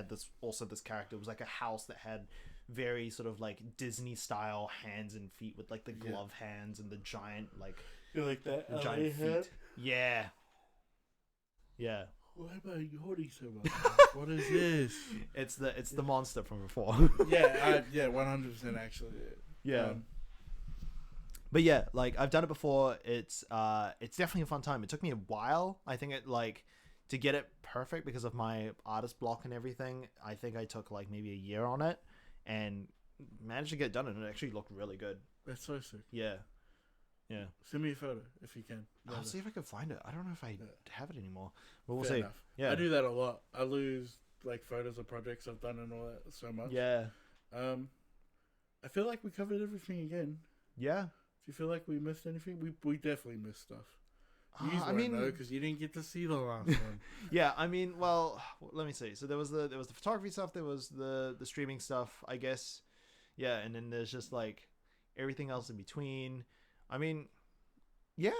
this character. It was like a house that had very sort of like Disney style hands and feet with like the glove hands and the giant like You like that? the giant feet. Yeah. Yeah. Why am I yawning so much? What is this? It's the monster from before. Yeah, 100% actually. Yeah. But yeah, like I've done it before. It's definitely a fun time. It took me a while. I think it like to get it perfect because of my artist block and everything. I think I took like maybe a year on it and managed to get it done, and it actually looked really good. That's so sick. Yeah. Yeah. Send me a photo if you can. I'll see if I can find it. I don't know if I have it anymore, but we'll Fair see. enough. Yeah. I do that a lot. I lose like photos of projects I've done and all that so much. Yeah. I feel like we covered everything again. Yeah. Do you feel like we missed anything? We definitely missed stuff. You I mean, because you didn't get to see the last one. yeah. I mean, well, let me see. So there was the photography stuff. There was the streaming stuff, I guess. Yeah, and then there's just like everything else in between. I mean, yeah,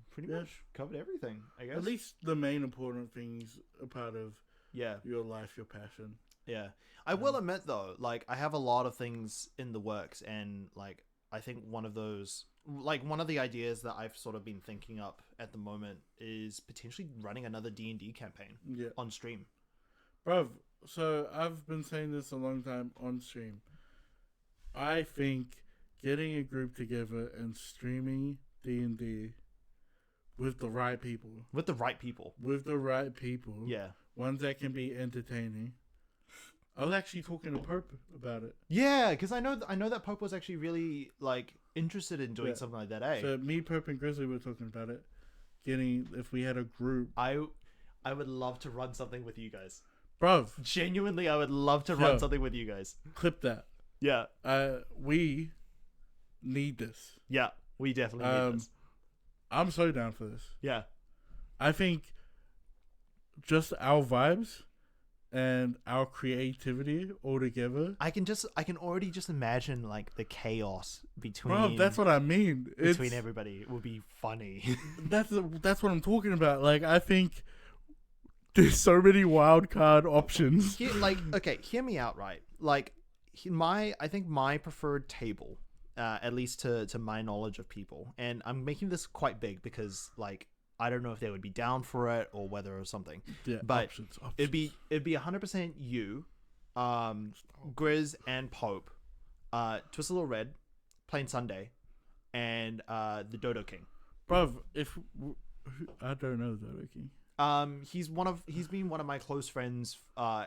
pretty much covered everything, I guess. At least the main important things are part of yeah, your life, your passion. yeah. I will admit though, like I have a lot of things in the works, and like I think one of the ideas that I've sort of been thinking up at the moment is potentially running another D&D campaign on stream. Bruv, so I've been saying this a long time on stream. I think getting a group together and streaming D&D with the right people. With the right people. Yeah. Ones that can be entertaining. I was actually talking to Pope about it. Yeah, because I know that Pope was actually really like interested in doing something like that. So me, Pope, and Grizzly were talking about it. If we had a group. I would love to run something with you guys. Bruv. Genuinely, I would love to run something with you guys. Clip that. Yeah. We need this. Yeah, we definitely need this. I'm so down for this. Yeah. I think just our vibes and our creativity all together. I can already just imagine like the chaos between. Bro, that's what I mean. Between everybody, it would be funny. That's what I'm talking about. Like I think there's so many wild card options. Okay, hear me out, right? Like I think my preferred table, at least to my knowledge of people, and I'm making this quite big because like I don't know if they would be down for it or whether or something. Yeah, But options. it'd be 100% you, Grizz and Pope, Twist a Little Red, Plain Sunday, and the Dodo King. Bruv, I don't know Dodo King. He's been one of my close friends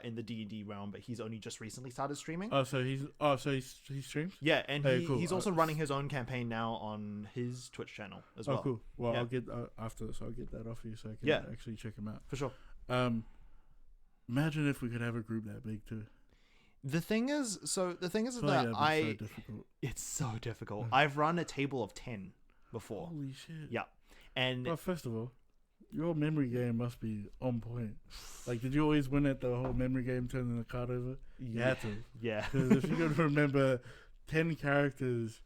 in the D&D realm, but he's only just recently started streaming. So he streams? Yeah, and Cool. he's also running his own campaign now on his Twitch channel as well. Oh, cool. Well, Yeah. I'll get after this. I'll get that off you so I can actually check him out. For sure. Imagine if we could have a group that big too. The thing is that so difficult. it's so difficult. I've run a table of 10 before. Holy shit. Yeah. And But first of all, your memory game must be on point. Like, did you always win at the whole memory game turning the card over? You had to. Yeah. Because if you could remember 10 characters,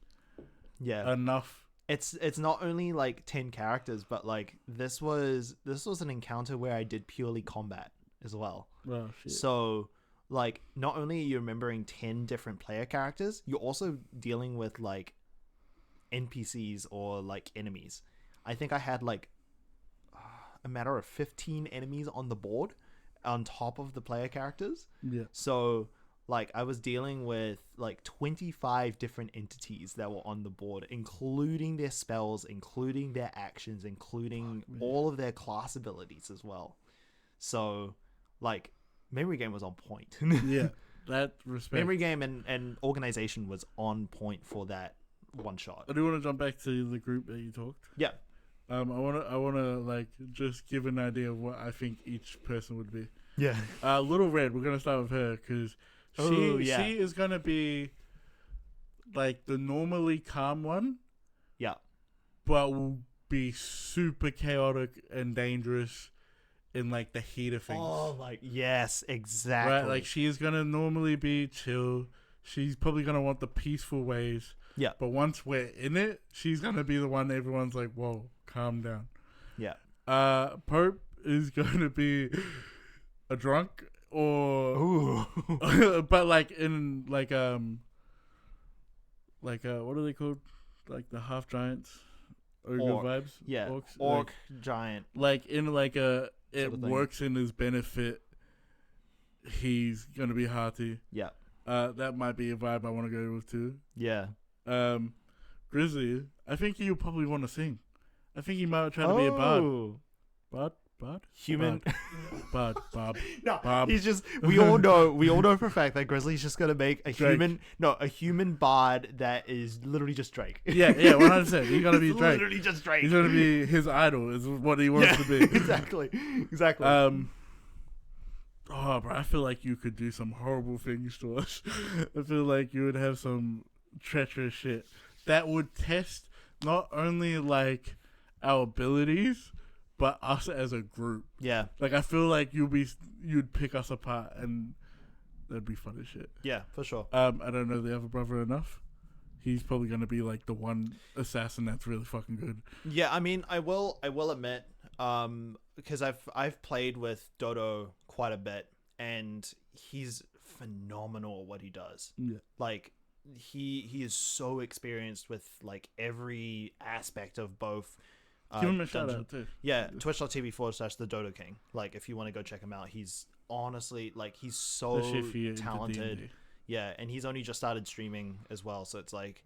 enough. It's not only like 10 characters, but like this was an encounter where I did purely combat as well. Oh, shit. So like not only are you remembering 10 different player characters, you're also dealing with like NPCs or like enemies. I think I had like a matter of 15 enemies on the board on top of the player characters. Yeah. So like I was dealing with like 25 different entities that were on the board, including their spells, including their actions, including all of their class abilities as well. So like memory game was on point. Yeah. That respect. Memory game and organization was on point for that one shot. I do want to jump back to the group that you talked. Yeah. I wanna like just give an idea of what I think each person would be. Yeah. Little Red, we're gonna start with her because she is gonna be like the normally calm one. Yeah. But will be super chaotic and dangerous in like the heat of things. Oh, like yes, exactly. Right, like she is gonna normally be chill. She's probably gonna want the peaceful ways. Yeah. But once we're in it, she's gonna be the one everyone's like, whoa, calm down. Yeah. Pope is gonna be a drunk or ooh. but like in like what are they called? Like the half giants? Ogre vibes? Yeah. Orcs? Orc giant. Like in like it sort of thing. works in his benefit. He's gonna be hearty. Yeah. That might be a vibe I want to go with too. Yeah. Grizzly, I think he'll probably want to sing. I think he might try to be a bard. Bard? Human. Bard. Bob. No, Bob. he's just. We all know for a fact that Grizzly's just gonna make a Drake. human bard that is literally just Drake. Yeah, 100%. He's gonna be Drake. Literally just Drake. He's gonna be his idol. Is what he wants to be. Exactly. Oh, bro, I feel like you could do some horrible things to us. I feel like you would have some treacherous shit that would test not only like our abilities, but us as a group. Yeah. Like I feel like you'd pick us apart, and that'd be fun as shit. Yeah, for sure. I don't know the other brother enough. He's probably gonna be like the one assassin that's really fucking good. Yeah, I mean, I will admit, because I've played with Dodo quite a bit, and he's phenomenal at what he does. Yeah. Like he is so experienced with like every aspect of both. Give him a shout out too. Yeah, twitch.tv/the Dodo King. Like if you want to go check him out, he's honestly like he's so talented. Yeah, and he's only just started streaming as well, so it's like,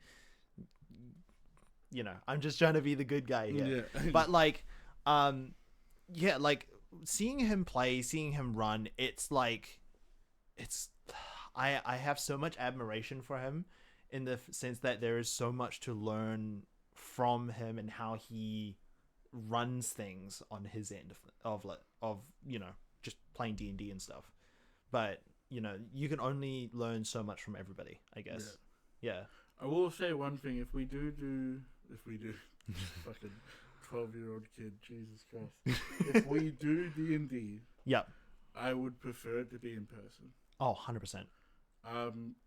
you know, I'm just trying to be the good guy here. Yeah. But like, yeah, like seeing him play, seeing him run, it's like, I have so much admiration for him in the sense that there is so much to learn from him and how he runs things on his end of you know, just playing D&D and stuff. But you know, you can only learn so much from everybody, I guess. Yeah. I will say one thing: if we do, fucking 12-year-old kid, Jesus Christ. If we do D&D, yeah, I would prefer it to be in person. Oh, 100%.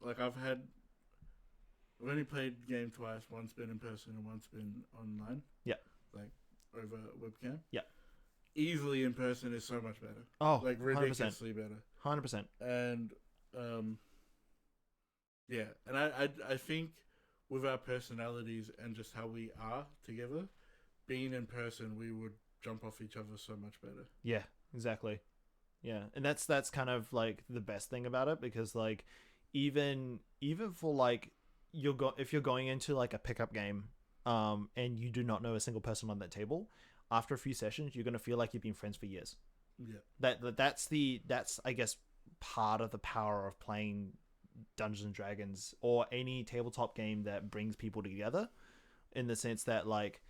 Like I've only played the game twice. Once been in person and once been online. Yeah. Like over webcam. Yeah. Easily in person is so much better. Oh, like ridiculously 100%. Better. 100%. And yeah, and I think with our personalities and just how we are together, being in person, we would jump off each other so much better. Yeah, exactly. Yeah, and that's kind of like the best thing about it, because like even for like if you're going into like a pickup game, and you do not know a single person on that table, after a few sessions you're gonna feel like you've been friends for years. Yeah. That's I guess part of the power of playing Dungeons and Dragons or any tabletop game that brings people together, in the sense that like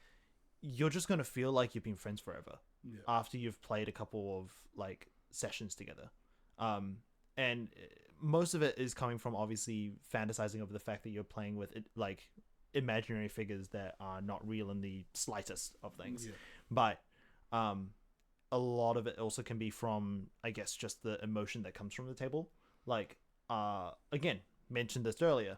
you're just gonna feel like you've been friends forever Yeah. after you've played a couple of like sessions together. And most of it is coming from obviously fantasizing over the fact that you're playing with like imaginary figures that are not real in the slightest of things. Yeah. But a lot of it also can be from, I guess, just the emotion that comes from the table. Like again, mentioned this earlier,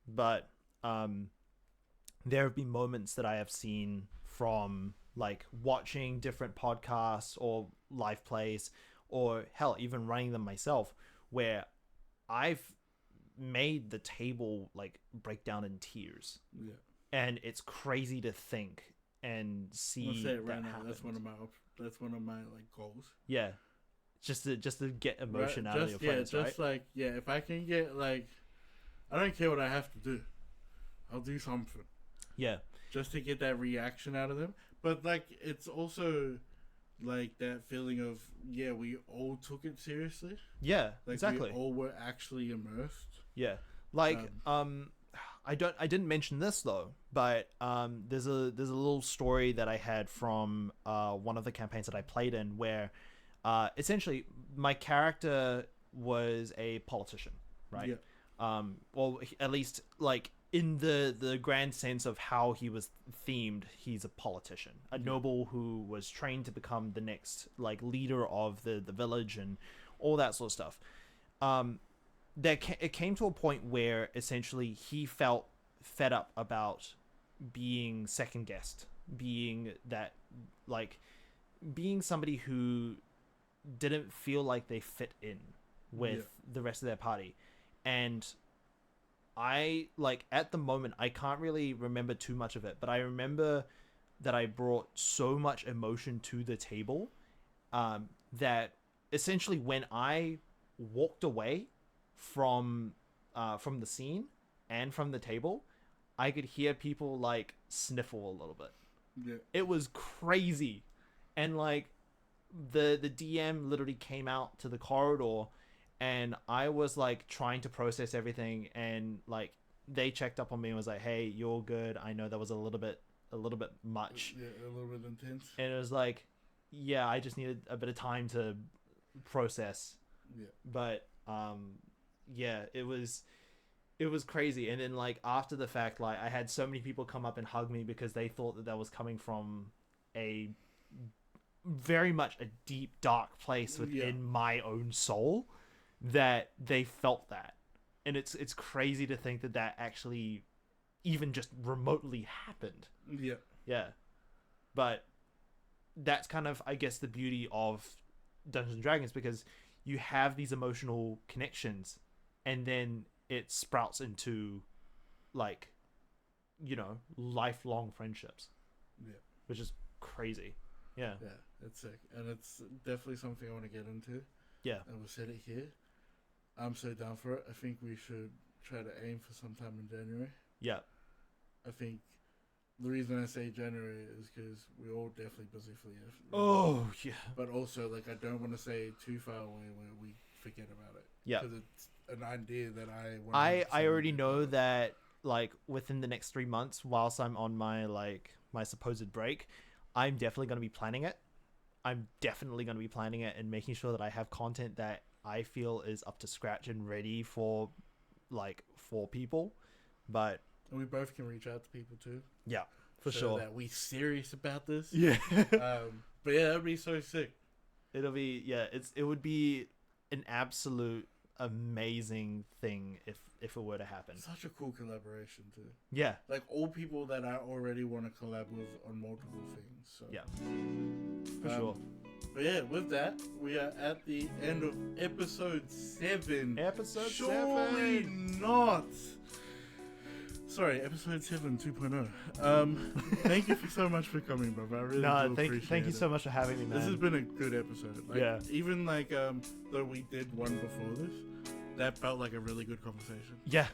but there have been moments that I have seen from like watching different podcasts or live plays, or hell, even running them myself, where I've made the table like break down in tears. Yeah. And it's crazy to think and see I'll say it right that now. happen. That's one of my like goals. Yeah, just to get emotion out of your players, players, just right? like if I can get like, I don't care what I have to do, I'll do something. Yeah, just to get that reaction out of them. But like, it's also like that feeling of we all took it seriously. Yeah, like, exactly. We all were actually immersed. Yeah, like I didn't mention this though, but there's a little story that I had from one of the campaigns that I played in, where essentially my character was a politician, right? Yeah. Well, at least like in the grand sense of how he was themed, he's a politician, a noble who was trained to become the next like leader of the village and all that sort of stuff. It came to a point where essentially he felt fed up about being second guessed, being somebody who didn't feel like they fit in with the rest of their party. And I like, at the moment, I can't really remember too much of it, but I remember that I brought so much emotion to the table, that essentially when I walked away from the scene and from the table, I could hear people like sniffle a little bit. Yeah. It was crazy. And like the DM literally came out to the corridor, and I was like trying to process everything, and like they checked up on me and was like, "Hey, you're good. I know that was a little bit much." Yeah, a little bit intense. And it was like, yeah, I just needed a bit of time to process. Yeah. But yeah, it was crazy. And then like after the fact, like I had so many people come up and hug me because they thought that was coming from a very much a deep dark place within my own soul, that they felt that. And it's crazy to think that actually even just remotely happened. Yeah. But that's kind of, I guess, the beauty of Dungeons and Dragons, because you have these emotional connections, and then it sprouts into like, you know, lifelong friendships. Yeah. Which is crazy. Yeah. Yeah, it's sick. And it's definitely something I want to get into. Yeah. And we'll set it here. I'm so down for it. I think we should try to aim for sometime in January. Yeah. I think the reason I say January is because we're all definitely busy for the year. Oh, yeah. But also, like, I don't want to say too far away where we forget about it. Yeah. Because it's an idea that I already know that, like, within the next 3 months, whilst I'm on my, like, my supposed break, I'm definitely going to be planning it. I'm definitely going to be planning it and making sure that I have content that I feel is up to scratch and ready for, like, for people. But... And we both can reach out to people too. Yeah, for sure. That we serious about this. Yeah. But yeah, that'd be so sick. It would be an absolute amazing thing if it were to happen. Such a cool collaboration too. Yeah. Like all people that I already want to collab with on multiple things. So yeah. For sure. But yeah, with that, we are at the end of episode 7. Episode Surely 7. not. Sorry, episode 7 2.0. Thank you so much for coming, brother. I really do appreciate it. Thank you so much for having me, man. This has been a good episode. Like, yeah. Even like though we did one before this, that felt like a really good conversation. Yeah.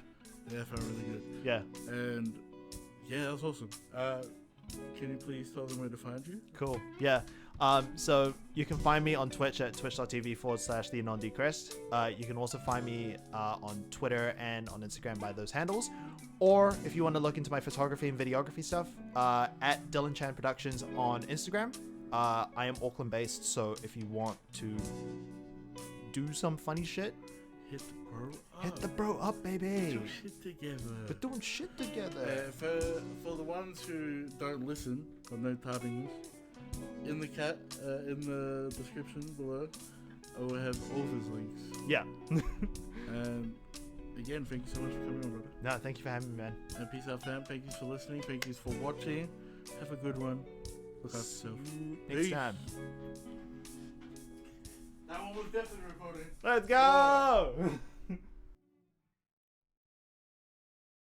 Yeah, it felt really good. Yeah. And yeah, that was awesome. Can you please tell them where to find you? Cool. Yeah. So you can find me on Twitch at twitch.tv/TheAnonDcrest. You can also find me on Twitter and on Instagram by those handles. Or if you want to look into my photography and videography stuff, at Dylan Chan Productions on Instagram. I am Auckland based, so if you want to do some funny shit, hit the bro up. Hit the bro up, baby. Do shit together. We're doing shit together. For the ones who don't listen or no tardiness, in the description below, I will have all of his links. Yeah. And again, thank you so much for coming on, brother. No, thank you for having me, man. And peace out, fam. Thank you for listening. Thank you for watching. Have a good one. Look after yourself. Next time. That one was definitely recording. Let's go!